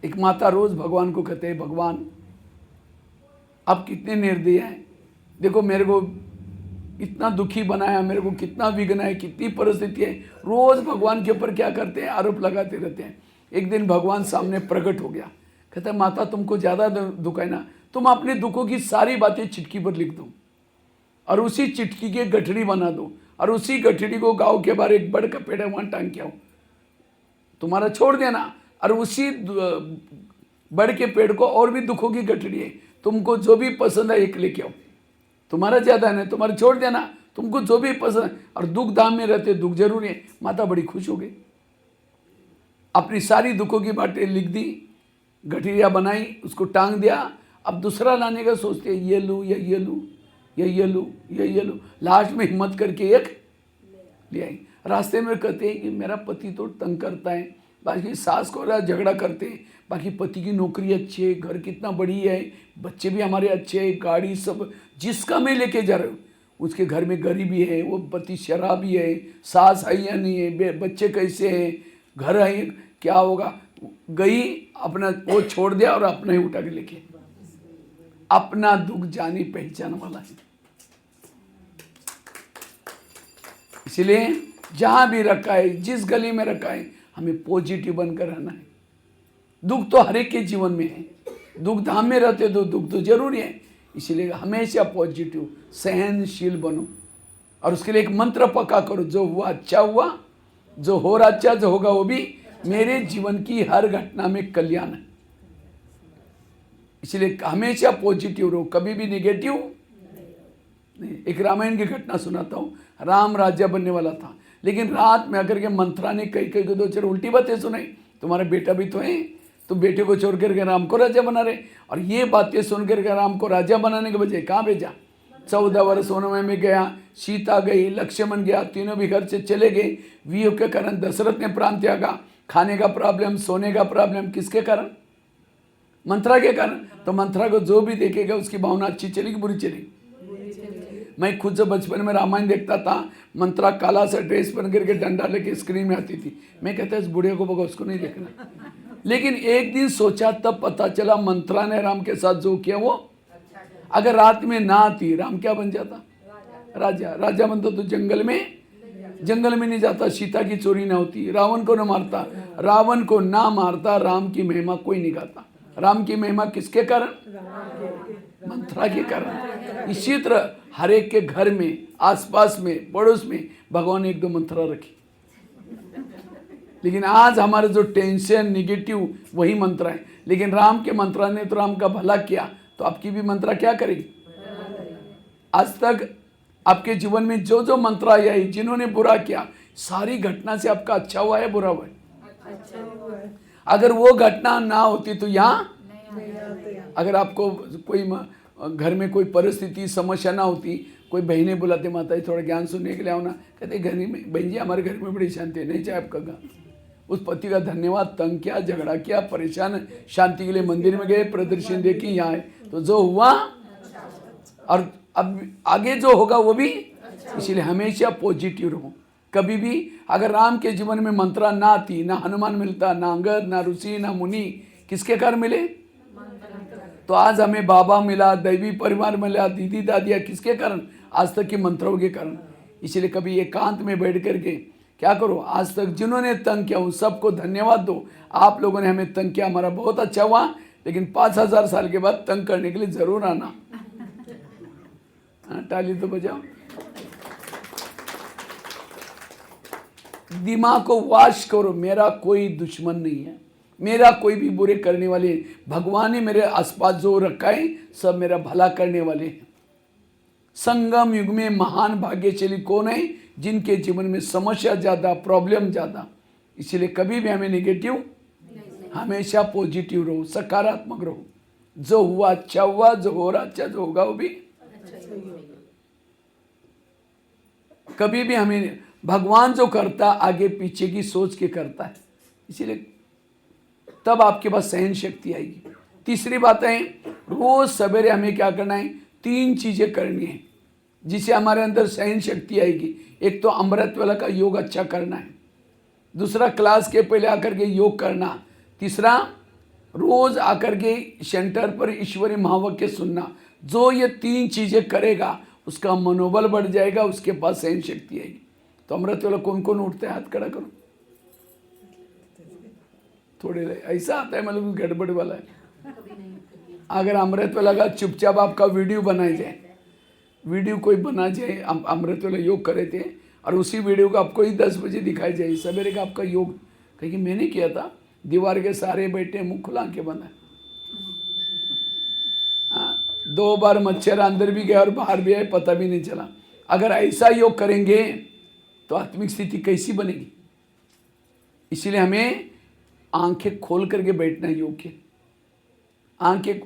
एक माता रोज भगवान को कहते हैं भगवान आप कितने निर्दयी हैं, देखो मेरे को इतना दुखी बनाया, मेरे को कितना विघ्न है, कितनी परिस्थिति है। रोज भगवान के ऊपर क्या करते हैं? आरोप लगाते रहते हैं। एक दिन भगवान सामने प्रकट हो गया, कहता है माता तुमको ज़्यादा दुख है ना, तुम अपने दुखों की सारी बातें चिट्ठी पर लिख दो और उसी चिट्ठी की गठड़ी बना दो और उसी गठड़ी को गांव के बाहर एक बड़ का पेड़ है वहां टांग के आओ। तुम्हारा छोड़ देना और उसी बड़ के पेड़ को और भी दुखों की गठड़ी है, तुमको जो भी पसंद है एक लेके आओ। तुम्हारा ज्यादा नहीं, तुम्हारा छोड़ देना, तुमको जो भी पसंद है। और दुख धाम में रहते, दुख जरूरी है। माता बड़ी खुश हो गई, अपनी सारी दुखों की बातें लिख दी, गठरिया बनाई, उसको टांग दिया। अब दूसरा लाने का सोचते हैं, ये लूँ या ये लूँ या ये लूँ या ये लूँ। लास्ट में हिम्मत करके एक ले आई। रास्ते में कहते हैं कि मेरा पति तो तंग करता है, बाकी सास को झगड़ा करते हैं, बाकी पति की नौकरी अच्छी है, घर कितना बड़ी है, बच्चे भी हमारे अच्छे हैं, गाड़ी सब जिसका मैं लेके जा रहा हूँ उसके घर में गरीबी है, वो पति शराबी है, सास है या नहीं है, बच्चे कैसे हैं, घर है, क्या होगा। गई अपना वो छोड़ दिया और अपना ही उठा के लेके। अपना दुख जानी पहचान वाला है। इसलिए जहां भी रखा है, जिस गली में रखा है, हमें पॉजिटिव बनकर रहना है। दुख तो हर एक के जीवन में है, दुख धाम में रहते तो दुख तो जरूरी है। इसलिए हमेशा पॉजिटिव सहनशील बनो और उसके लिए एक मंत्र पक्का करो, जो हुआ अच्छा हुआ, जो हो रहा अच्छा, जो होगा वो भी मेरे जीवन की हर घटना में कल्याण है। इसलिए हमेशा पॉजिटिव रहो, कभी भी निगेटिव नहीं। एक रामायण की घटना सुनाता हूँ। राम राजा बनने वाला था, लेकिन रात में आकर के मंत्रा ने कई कई को दो चार उल्टी बातें सुनाई। तुम्हारा बेटा भी तो है, तो बेटे को छोड़ करके राम को राजा बना रहे। और ये बातें सुन करके राम को राजा बनाने के बजाय कहाँ भेजा? 14 वर्ष वनवास में गया, सीता गई, लक्ष्मण गया, तीनों भी घर से चले गए। वियोग के कारण दशरथ ने प्राण त्यागा। खाने का प्रॉब्लम, सोने का प्रॉब्लम, किसके कारण? मंत्रा के कारण। तो मंत्रा को जो भी देखेगा उसकी भावना अच्छी चलेगी बुरी चलेगी? मैं खुद से बचपन में रामायण देखता था, मंत्रा काला सा ड्रेस पहन करके डंडा लेके स्क्रीन में आती थी। मैं कहता इस बूढ़े को बगा, उसको नहीं देखना। लेकिन एक दिन सोचा, तब पता चला मंत्रा ने राम के साथ जो किया वो, अगर रात में ना आती राम क्या बन जाता? राजा। राजा बनता तो जंगल में नहीं जाता, सीता की चोरी ना होती, रावण को ना मारता, रावण को ना मारता, राम की महिमा कोई नहीं गाता। राम की महिमा किसके कारण? मंत्रा के कारण। इसी तरह हर एक के घर में, आसपास में, पड़ोस में भगवान ने एक दो मंत्रा रखी। लेकिन आज हमारे जो टेंशन निगेटिव वही मंत्रा है। लेकिन राम के मंत्रा ने तो राम का भला किया, तो आपकी भी मंत्रा क्या करेगी? आज तक आपके जीवन में जो जो मंत्रा आई, जिन्होंने बुरा किया, सारी घटना से आपका अच्छा हुआ है बुरा हुआ है? अच्छा हुआ है। अगर वो घटना ना होती तो यहाँ अगर आपको कोई घर में कोई परिस्थिति समस्या ना होती, कोई बहनें बुलाते, माता जी थोड़ा ज्ञान सुनने के लिए आओ ना, कहते घर में बहन जी हमारे घर में बड़ी शांति है, नहीं चाहे आपका गान। उस पति का धन्यवाद, तंग किया, झगड़ा किया, परेशान, शांति के लिए मंदिर में गए, प्रदर्शन देखी, यहाँ आए, तो जो हुआ और अब आगे जो होगा वो भी। इसलिए हमेशा पॉजिटिव रहो। कभी भी अगर राम के जीवन में मंत्रा ना आती, ना हनुमान मिलता, ना अंगद, ना ऋषि, ना मुनि, किसके कारण मिले? तो आज हमें बाबा मिला, दैवी परिवार मिला, दीदी दादिया, किसके कारण? आज तक की मंत्रों के कारण। इसलिए कभी एकांत में बैठ करके क्या करो, आज तक जिन्होंने तंग किया उन सबको धन्यवाद दो। आप लोगों ने हमें तंग किया, हमारा बहुत अच्छा हुआ, लेकिन 5000 साल के बाद तंग करने के लिए जरूर आना। ताली तो बजाओ। दिमाग को वाश करो, मेरा कोई दुश्मन नहीं है, मेरा कोई भी बुरे करने वाले, भगवान ने मेरे आसपास जो रखा है सब मेरा भला करने वाले हैं। संगम युग में महान भाग्यशाली कौन है? जिनके जीवन में समस्या ज्यादा, प्रॉब्लम ज्यादा। इसलिए कभी भी हमें नेगेटिव, हमेशा पॉजिटिव रहो, सकारात्मक रहो। जो हुआ अच्छा हुआ, जो हो रहा अच्छा, जो होगा वो भी। कभी भी हमें भगवान जो करता आगे पीछे की सोच के करता है, इसीलिए तब आपके पास सहन शक्ति आएगी। तीसरी बात है, रोज सवेरे हमें क्या करना है? 3 चीजें करनी है जिससे हमारे अंदर सहन शक्ति आएगी। एक तो अमृत वाला का योग अच्छा करना है, दूसरा क्लास के पहले आकर के योग करना, तीसरा रोज आकर के सेंटर पर ईश्वरी महावाक्य सुनना। जो ये 3 चीजें करेगा उसका मनोबल बढ़ जाएगा, उसके पास सहन शक्ति आएगी। तो अमृत वाला कौन कौन उठते हैं? हाथ खड़ा करो। थोड़े ऐसा आता है मतलब गड़बड़ वाला है। अगर अमृत वाला का चुपचाप आपका वीडियो बनाए जाए, वीडियो कोई बना जाए अमृत वाला योग करे थे और उसी वीडियो को आपको ही 10 बजे दिखाई जाए सवेरे का आपका योग, कहीं मैंने किया था, दीवार के सारे बैठे मुँह खुला के बना। हाँ, 2 बार मच्छर अंदर भी गया और बाहर भी आए, पता भी नहीं चला। अगर ऐसा योग करेंगे तो आत्मिक स्थिति कैसी बनेगी? इसीलिए हमें आंखें खोल करके बैठना है योग के। आंखें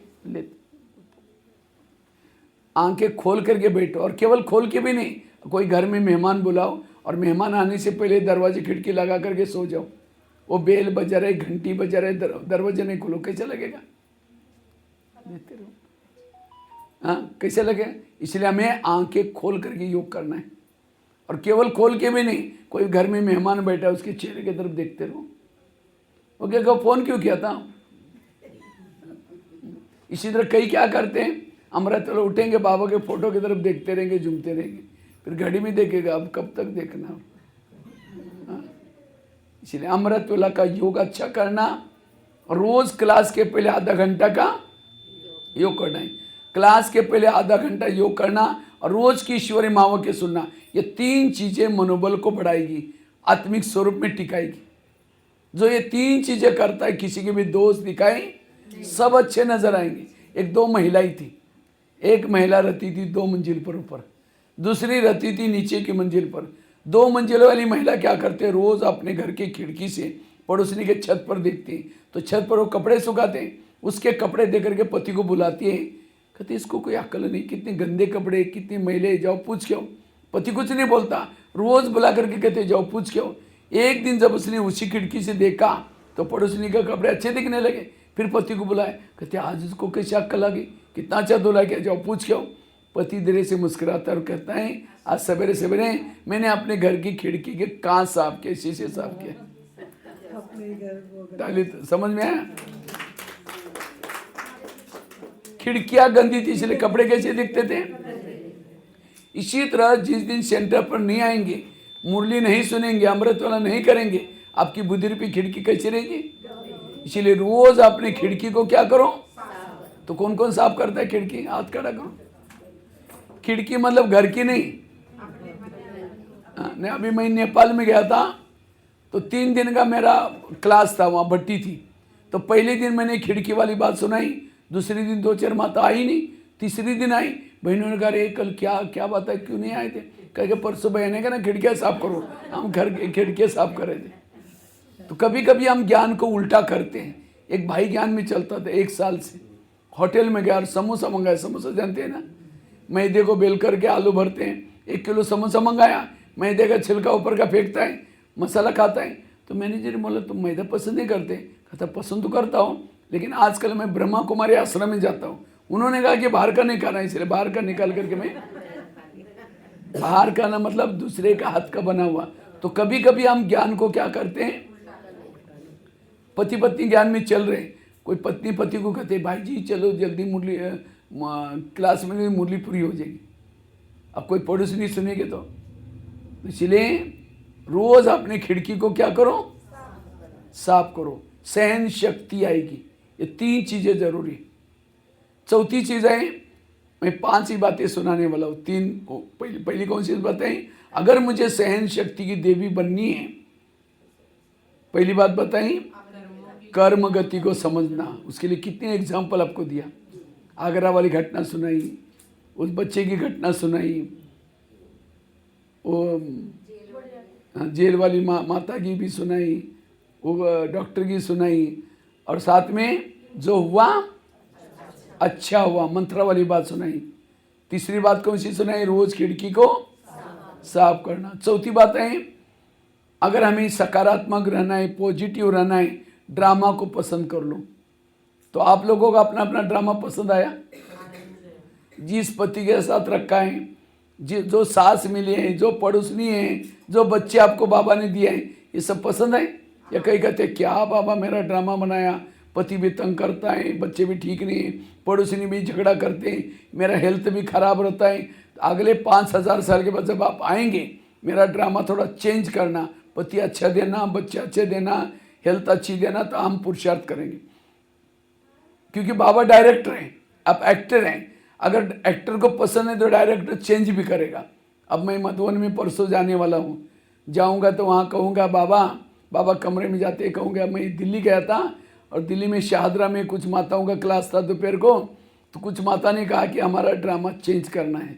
खोल करके बैठो, और केवल खोल के भी नहीं, कोई घर में मेहमान बुलाओ और मेहमान आने से पहले दरवाजे खिड़की लगा करके सो जाओ। वो बेल बजा रहे, घंटी बजा रहे, दरवाजे नहीं खोलो, कैसा लगेगा? देते रहो। हाँ, कैसे लगे? इसलिए हमें आंखें खोल करके योग करना है, और केवल खोल के भी नहीं, कोई घर में मेहमान बैठा है उसके चेहरे की तरफ देखते रहो। वो क्या फोन क्यों किया था? इसी तरह कई क्या करते हैं, अमृत वाले उठेंगे, बाबा के फोटो की तरफ देखते रहेंगे, झूमते रहेंगे, फिर घड़ी में देखेगा, अब कब तक देखना। हाँ? इसलिए अमृत वाला का योग अच्छा करना, रोज क्लास के पहले आधा घंटा का योग करना है, क्लास के पहले आधा घंटा योग करना, और रोज की ईश्वरी महावाक्य सुनना। ये 3 चीजें मनोबल को बढ़ाएगी, आत्मिक स्वरूप में टिकाएगी। जो ये 3 चीजें करता है, किसी के भी दोष दिखाए सब अच्छे नजर आएंगे। एक 2 महिलाएं थी, एक महिला रहती थी 2 मंजिल पर ऊपर, दूसरी रहती थी नीचे की मंजिल पर। 2 मंजिल वाली महिला क्या करते, रोज अपने घर की खिड़की से पड़ोसनी के छत पर देखती, तो छत पर वो कपड़े सुखाते, उसके कपड़े देख करके पति को बुलाती है, कहते इसको कोई अकल नहीं, कितने गंदे कपड़े, कितनी मैले, जाओ पूछ के आओ। पति कुछ नहीं बोलता, रोज बुला करके कहते जाओ पूछ के आओ। एक दिन जब उसने उसी खिड़की से देखा तो पड़ोसनी के कपड़े अच्छे दिखने लगे, फिर पति को बुलाए, कहते आज इसको कैसे अक्ल आ गई, कितना अच्छा धुला के, जाओ पूछ के आओ। पति धीरे से मुस्कुराता और कहता है आज सवेरे सवेरे मैंने अपने घर की खिड़की के कांच साफ किए, शीशे साफ किए। समझ में आया? खिड़कियां गंदी थी इसलिए कपड़े कैसे दिखते थे। इसी तरह जिस दिन सेंटर पर नहीं आएंगे, मुरली नहीं सुनेंगे, अमृत वाला नहीं करेंगे, आपकी बुद्धि रूपी खिड़की कैसी रहेगी? इसीलिए रोज अपने खिड़की को क्या करो। तो कौन कौन साफ करता है खिड़की? हाथ खड़ा करो। खिड़की मतलब घर की नहीं। नहीं, अभी मैं नेपाल में गया था तो 3 दिन का मेरा क्लास था, वहाँ भट्टी थी। तो पहले दिन मैंने खिड़की वाली बात सुनाई, दूसरे दिन 2-4 माता आई नहीं, तीसरी दिन आई, बहनों ने कहा रे कल क्या बात है, क्यों नहीं आए थे? कह परसों बहने का ना खिड़कियाँ साफ करो, हम घर की खिड़कियाँ साफ कर रहे थे। तो कभी कभी हम ज्ञान को उल्टा करते हैं। एक भाई ज्ञान में चलता था 1 साल से, होटल में गया और समोसा मंगाया। समोसा जानते हैं ना, मैदे को बेल करके आलू भरते हैं। 1 किलो समोसा मंगाया, मैदे का छिलका ऊपर का फेंकता है, मसाला खाता है। तो मैनेजर बोला तुम मैदा पसंद नहीं करते? कहता पसंद तो करता हूँ, लेकिन आजकल मैं ब्रह्मा कुमारी आश्रम में जाता हूँ। उन्होंने कहा कि बाहर का नहीं खाना, इसलिए बाहर का निकाल करके मैं, बाहर का ना मतलब दूसरे का हाथ का बना हुआ। तो कभी कभी हम ज्ञान को क्या करते हैं, पति पत्नी ज्ञान में चल रहे, कोई पत्नी पति को कहते भाई जी चलो जल्दी मुरली क्लास में मुरली पूरी हो जाएगी। अब कोई पड़ोसी नहीं सुनेंगे तो इसलिए रोज अपने खिड़की को क्या करो, साफ करो, सहन शक्ति आएगी। ये 3 चीजें जरूरी है। चौथी चीज है, मैं 5 ही बातें सुनाने वाला हूँ। 3 पहली कौन सी बताएं? अगर मुझे सहन शक्ति की देवी बननी है, पहली बात बताई कर्म गति को समझना। उसके लिए कितने एग्जाम्पल आपको दिया, आगरा वाली घटना सुनाई, उस बच्चे की घटना सुनाई, वो जेल वाली माता की भी सुनाई, वो डॉक्टर की सुनाई, और साथ में जो हुआ अच्छा हुआ, मंत्र वाली बात सुनाई। तीसरी बात कौन सी सुनाई? रोज खिड़की को साफ करना। चौथी बात है, अगर हमें सकारात्मक रहना है, पॉजिटिव रहना है, ड्रामा को पसंद कर लो। तो आप लोगों का अपना अपना ड्रामा पसंद आया? जिस पति के साथ रखा है, जो सास मिली है, जो पड़ोसनी है, जो बच्चे आपको बाबा ने दिए हैं, ये सब पसंद है? या कई कहते क्या बाबा मेरा ड्रामा बनाया, पति भी तंग करता है, बच्चे भी ठीक नहीं है, पड़ोसनी भी झगड़ा करते हैं, मेरा हेल्थ भी खराब रहता है। अगले 5000 साल के बाद जब आप आएंगे, मेरा ड्रामा थोड़ा चेंज करना, पति अच्छा देना, बच्चे अच्छे देना, हेल्थ अच्छी देना, तो हम पुरुषार्थ करेंगे। क्योंकि बाबा डायरेक्टर हैं, आप एक्टर हैं। अगर एक्टर को पसंद है तो डायरेक्टर चेंज भी करेगा। अब मैं मधुबन में परसों जाने वाला हूँ, जाऊँगा तो वहाँ कहूँगा बाबा कमरे में जाते कहूँगा मैं दिल्ली गया था और दिल्ली में शाहदरा में कुछ माताओं का क्लास था दोपहर को, तो कुछ माता ने कहा कि हमारा ड्रामा चेंज करना है,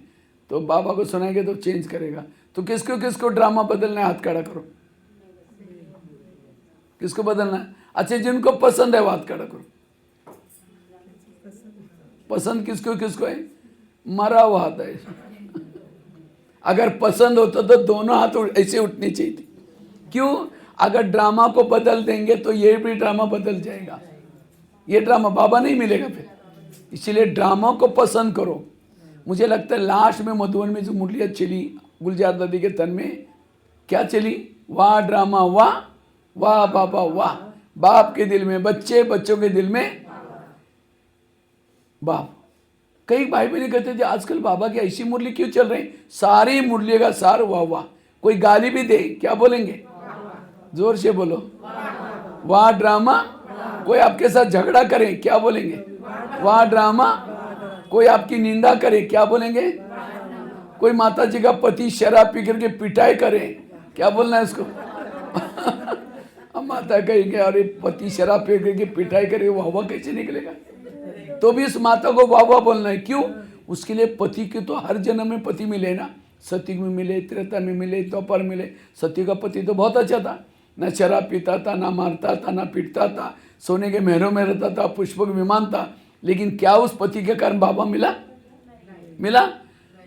तो बाबा को सुनाएंगे तो चेंज करेगा। तो किसको किसको ड्रामा बदलना है, हाथ खड़ा करो। किसको बदलना है? अच्छा, जिनको पसंद है वो हाथ खड़ा करो। पसंद किसको किसको है? मरा हुआ हाथ है। अगर पसंद होता तो दोनों हाथ ऐसे उठने चाहिए थे। क्यों? अगर ड्रामा को बदल देंगे तो ये भी ड्रामा बदल जाएगा, ये ड्रामा बाबा नहीं मिलेगा फिर। इसलिए ड्रामा को पसंद करो। मुझे लगता है लास्ट में मधुबन में जो मुरलियाँ चली गुलजार दादी के तन में, क्या चली? वाह ड्रामा वाह, वाह बाबा वाह। बाप के दिल में बच्चे, बच्चों के दिल में बाप। कई भाई बहन कहते थे आजकल बाबा की ऐसी मुरली क्यों चल रही? सारी मुरली का सार वाह वाह। कोई गाली भी दे, क्या बोलेंगे? जोर से बोलो, वाह ड्रामा। कोई आपके साथ झगड़ा करे, क्या बोलेंगे? वाह ड्रामा। कोई आपकी निंदा करे, क्या बोलेंगे? कोई माता जी का पति शराब पी करके पिटाई करे, क्या बोलना है उसको? अब माता कहेंगे अरे पति शराब पी करके पिटाई करे, वाह वाह कैसे निकलेगा? तो भी इस माता को वाह वाह बोलना है। क्यों? उसके लिए पति के तो हर जन्म में पति मिले ना, सतयुग में मिले, त्रेता में मिले, द्वापर मिले। सत्य का पति तो बहुत अच्छा था, न शराब पीता था, ना मारता था, ना पीटता था, सोने के महरों में रहता था, पुष्पक विमान था। लेकिन क्या उस पति के कारण बाबा मिला?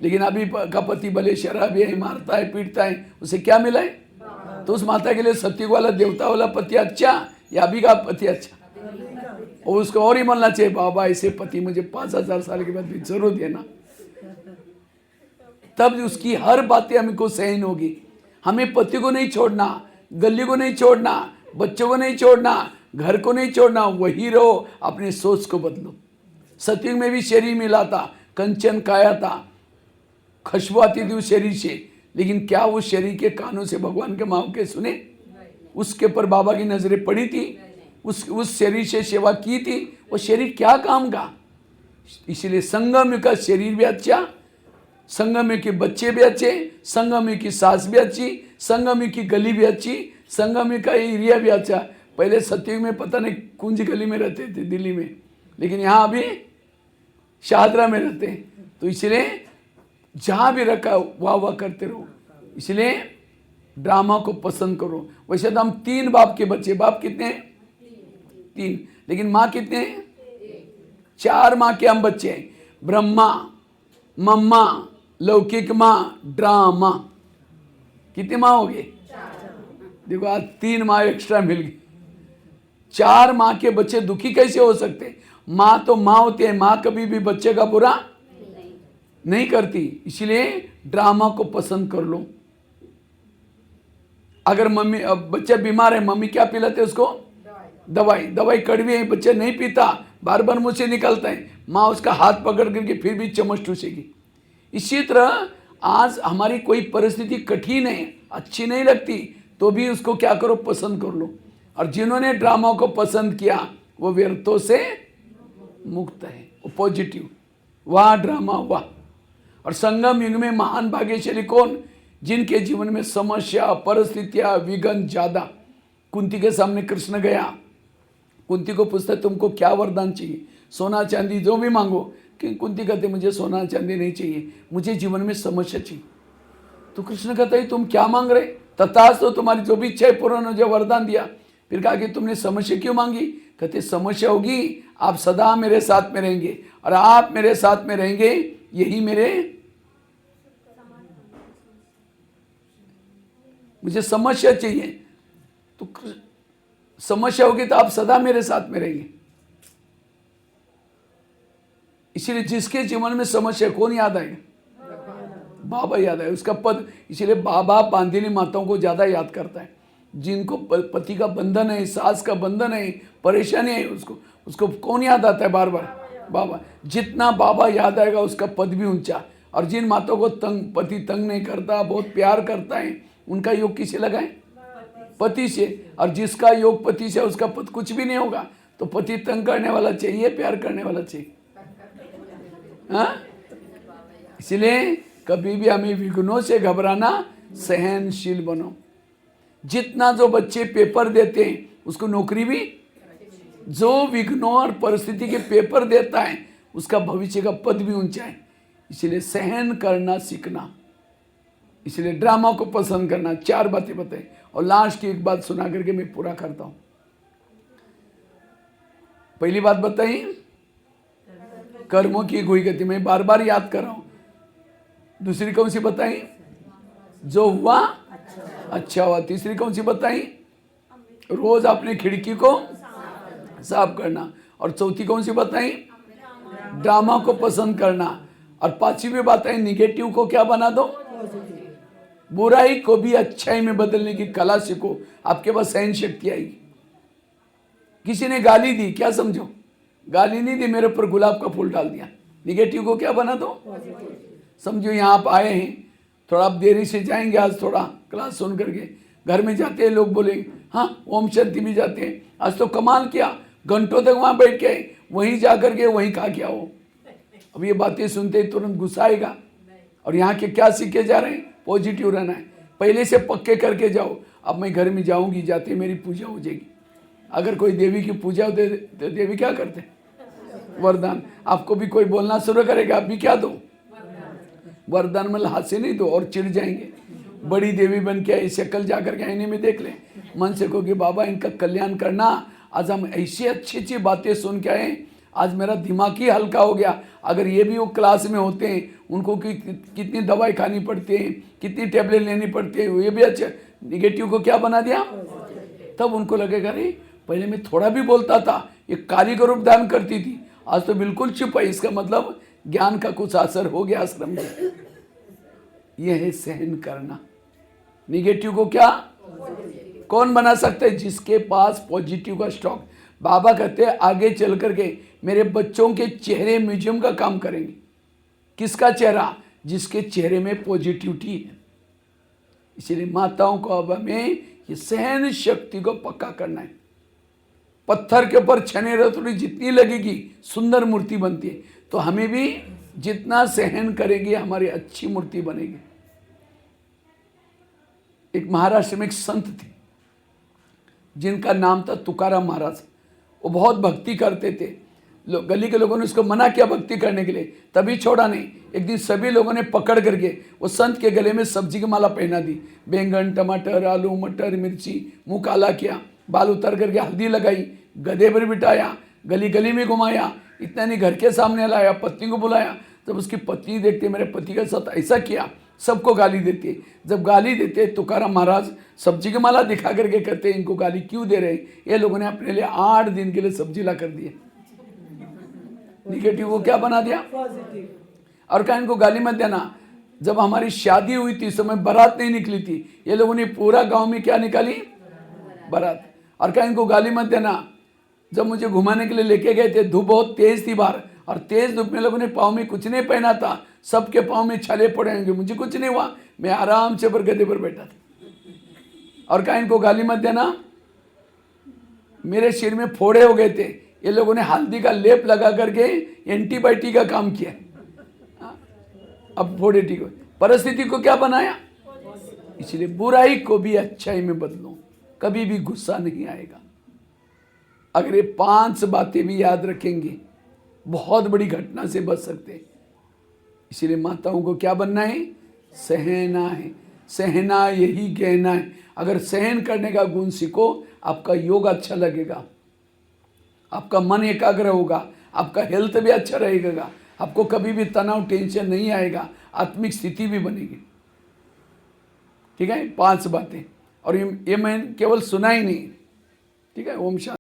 लेकिन अभी का पति भले शराबी है, मारता है, पीटता है, उसे क्या मिला है? तो उस माता के लिए सत्युग वाला देवता वाला पति अच्छा या अभी का पति अच्छा? और उसको और ही बोलना चाहिए बाबा ऐसे पति मुझे 5000 साल के बाद भी जरूर देना। तब उसकी हर बातें हमको सहन होगी। हमें पति को नहीं छोड़ना, गली को नहीं छोड़ना, बच्चों को नहीं छोड़ना, घर को नहीं छोड़ना, वही रहो, अपने सोच को बदलो। सतयुग में भी शरीर मिला था, कंचन काया था, खुशबू आती थी उस शरीर से, लेकिन क्या उस शरीर के कानों से भगवान के माँ के सुने? उसके ऊपर बाबा की नजरें पड़ी थी, उस शरीर से सेवा की थी। वो शरीर क्या काम का? इसलिए संगम का शरीर भी अच्छा, संगम के बच्चे भी अच्छे, संगम की सास भी अच्छी, संगम की गली भी अच्छी, संगम का एरिया भी अच्छा। पहले सतयुग में पता नहीं कुंज गली में रहते थे दिल्ली में, लेकिन यहाँ अभी शाहदरा में रहते हैं। तो इसलिए जहाँ भी रखा वाह वाह करते रहो। इसलिए ड्रामा को पसंद करो। वैसे तो हम 3 बाप के बच्चे, बाप कितने हैं? 3, लेकिन माँ कितने हैं? 4 माँ के हम बच्चे हैं। ब्रह्मा, मम्मा, लौकिक माँ, ड्रामा। कितनी माँ हो गई? देखो आज 3 माँ एक्स्ट्रा मिल गई। 4 माँ के बच्चे दुखी कैसे हो सकते? माँ तो माँ होती है, माँ कभी भी बच्चे का बुरा नहीं करती। इसलिए ड्रामा को पसंद कर लो। अगर मम्मी बच्चा बीमार है, मम्मी क्या पिलाते उसको? दवाई कड़वी है, बच्चा नहीं पीता, बार बार मुंह से निकलता है, माँ उसका हाथ पकड़ करके फिर भी चम्मच ठूसेगी। इसी तरह आज हमारी कोई परिस्थिति कठिन है, अच्छी नहीं लगती, तो भी उसको क्या करो? पसंद कर लो। और जिन्होंने ड्रामा को पसंद किया वो व्यर्थों से मुक्त है, वो पॉजिटिव। वाह ड्रामा वाह। और संगम युग में महान भाग्यशाली कौन? जिनके जीवन में समस्या, परिस्थितियां, विघ्न ज्यादा। कुंती के सामने कृष्ण गया, कुंती को पूछता तुमको क्या वरदान चाहिए? सोना चांदी जो भी मांगो। कि कुंती कहते मुझे सोना चांदी नहीं चाहिए, मुझे जीवन में समस्या चाहिए। तो कृष्ण कहता है तुम क्या मांग रहे? तथास्तु, तो तुम्हारी जो भी इच्छा है पूर्ण हो, जो वरदान दिया। फिर कहा कि तुमने समस्या क्यों मांगी? कहते समस्या होगी, आप सदा मेरे साथ में रहेंगे, और आप मेरे साथ में रहेंगे, यही मुझे समस्या चाहिए। तो समस्या होगी तो आप सदा मेरे साथ में रहेंगे। इसीलिए जिसके जीवन में समस्या, कौन याद आएगा? बाबा याद आए, उसका पद। इसीलिए बाबा बांधिनी माताओं को ज्यादा याद करता है। जिनको पति का बंधन है, सास का बंधन है, परेशानी है, उसको कौन याद आता है बार बार? बाबा। जितना बाबा याद आएगा उसका पद भी ऊंचा। और जिन माताओं को पति तंग नहीं करता, बहुत प्यार करता है, उनका योग किसे लगाए? पति से। और जिसका योग पति से उसका पद कुछ भी नहीं होगा। तो पति तंग करने वाला चाहिए, प्यार करने वाला चाहिए? हाँ, इसलिए कभी भी हमें विघ्नों से घबराना, सहनशील बनो। जितना जो बच्चे पेपर देते हैं उसको नौकरी भी, जो विघ्नों और परिस्थिति के पेपर देता है उसका भविष्य का पद भी ऊंचा है। इसलिए सहन करना सीखना, इसलिए ड्रामा को पसंद करना। 4 बातें बताई और लास्ट की एक बात सुना करके मैं पूरा करता हूं। पहली बात बताई कर्मों की हुई गति, मैं बार बार याद कर रहा हूं। दूसरी कौन सी बताई? जो हुआ अच्छा हुआ। तीसरी कौन सी बताई? रोज अपने खिड़की को साफ करना। और चौथी कौन सी बताई? ड्रामा को पसंद करना। और 5वीं बात है निगेटिव को क्या बना दो, बुराई को भी अच्छाई में बदलने की कला सीखो, आपके पास सहन शक्ति आएगी। किसी ने गाली दी, क्या समझो? गाली नहीं दी, मेरे ऊपर गुलाब का फूल डाल दिया। निगेटिव को क्या बना दो, समझो यहाँ आप आए हैं, थोड़ा आप देरी से जाएंगे, आज थोड़ा क्लास सुन करके घर में जाते हैं, लोग बोलेंगे हाँ ओम शांति भी जाते हैं, आज तो कमाल किया, घंटों तक वहाँ बैठ के वहीं जा करके वहीं खा के आओ। अब ये बातें सुनते ही तुरंत गुस्सा आएगा। और यहाँ के क्या सीखे जा रहे हैं? पॉजिटिव रहना है, पहले से पक्के करके जाओ। अब मैं घर में जाऊंगी, जाते मेरी पूजा हो जाएगी। अगर कोई देवी की पूजा होती तो देवी क्या करते? वरदान। आपको भी कोई बोलना शुरू करेगा, आप भी क्या दो? वरदान। मतलब हाथ से नहीं दो और चिढ़ जाएंगे। बड़ी देवी बन के आई, शक्ल जाकर के आईने में देख ले, मन से कहो कि बाबा इनका कल्याण करना। आज हम ऐसी अच्छी अच्छी बातें सुन के आए, आज मेरा दिमाग ही हल्का हो गया। अगर ये भी वो क्लास में होते हैं, उनको कितनी दवाई खानी पड़ती है, कितनी टेबलेट लेनी पड़ती है, ये भी अच्छा। निगेटिव को क्या बना दिया? तब उनको लगेगा अरे पहले मैं थोड़ा भी बोलता था, ये काली का रूप धारण करती थी, आज तो बिल्कुल चुप है। इसका मतलब ज्ञान का कुछ असर हो गया आश्रम में। यह है सहन करना। निगेटिव को क्या कौन बना सकता है? जिसके पास पॉजिटिव का स्टॉक। बाबा कहते हैं आगे चल करके मेरे बच्चों के चेहरे म्यूजियम का काम करेंगे। किसका चेहरा? जिसके चेहरे में पॉजिटिविटी है। इसलिए माताओं को अब हमें ये सहन शक्ति को पक्का करना है। पत्थर के ऊपर छने रतुड़ी जितनी लगेगी सुंदर मूर्ति बनती है, तो हमें भी जितना सहन करेंगे हमारी अच्छी मूर्ति बनेगी। एक महाराष्ट्र में एक संत थे जिनका नाम था तुकाराम महाराज। वो बहुत भक्ति करते थे। गली के लोगों ने उसको मना किया भक्ति करने के लिए, तभी छोड़ा नहीं। एक दिन सभी लोगों ने पकड़ करके वो संत के गले में सब्जी की माला पहना दी। बैंगन, टमाटर, आलू, मटर, मिर्ची, मुंह काला किया, बाल उतर करके हल्दी लगाई, गधे पर बिठाया, गली गली में घुमाया, इतना नहीं घर के सामने लाया, पत्नी को बुलाया। जब उसकी पत्नी देखते मेरे पति के साथ ऐसा किया, सबको गाली देते। जब गाली देते तुकाराम महाराज सब्जी की माला दिखा करके कहते इनको गाली क्यों दे रहे? ये लोगों ने अपने लिए 8 दिन के लिए सब्जी ला कर दिए। निगेटिव को क्या बना दिया? पॉजिटिव। और कहा इनको गाली मत देना। जब हमारी शादी हुई थी, समय बारात नहीं निकली थी, ये लोगों ने पूरा गांव में क्या निकाली? बारात। और कहा इनको गाली मत देना। जब मुझे घुमाने के लिए लेके गए थे, धूप बहुत तेज थी बाहर, और तेज धूप में लोगों ने पाँव में कुछ नहीं पहना था, सबके पाँव में छाले पड़े होंगे, मुझे कुछ नहीं हुआ, मैं आराम से पर गधे पर बैठा था। और कहा इनको गाली मत देना। मेरे सिर में फोड़े हो गए थे, ये लोगों ने हल्दी का लेप लगा करके एंटीबायोटिक का काम किया, अब फोड़े ठीक हो। परिस्थिति को क्या बनाया? इसलिए बुराई को भी अच्छाई में बदलो, कभी भी गुस्सा नहीं आएगा। अगर ये 5 बातें भी याद रखेंगे, बहुत बड़ी घटना से बच सकते हैं। इसलिए माताओं को क्या बनना है? सहना है। सहना यही कहना है। अगर सहन करने का गुण सीखो, आपका योग अच्छा लगेगा, आपका मन एकाग्र होगा, आपका हेल्थ भी अच्छा रहेगा, आपको कभी भी तनाव टेंशन नहीं आएगा, आत्मिक स्थिति भी बनेगी। ठीक है, 5 बातें। और ये मैं केवल सुना ही नहीं, ठीक है। ओम शांति।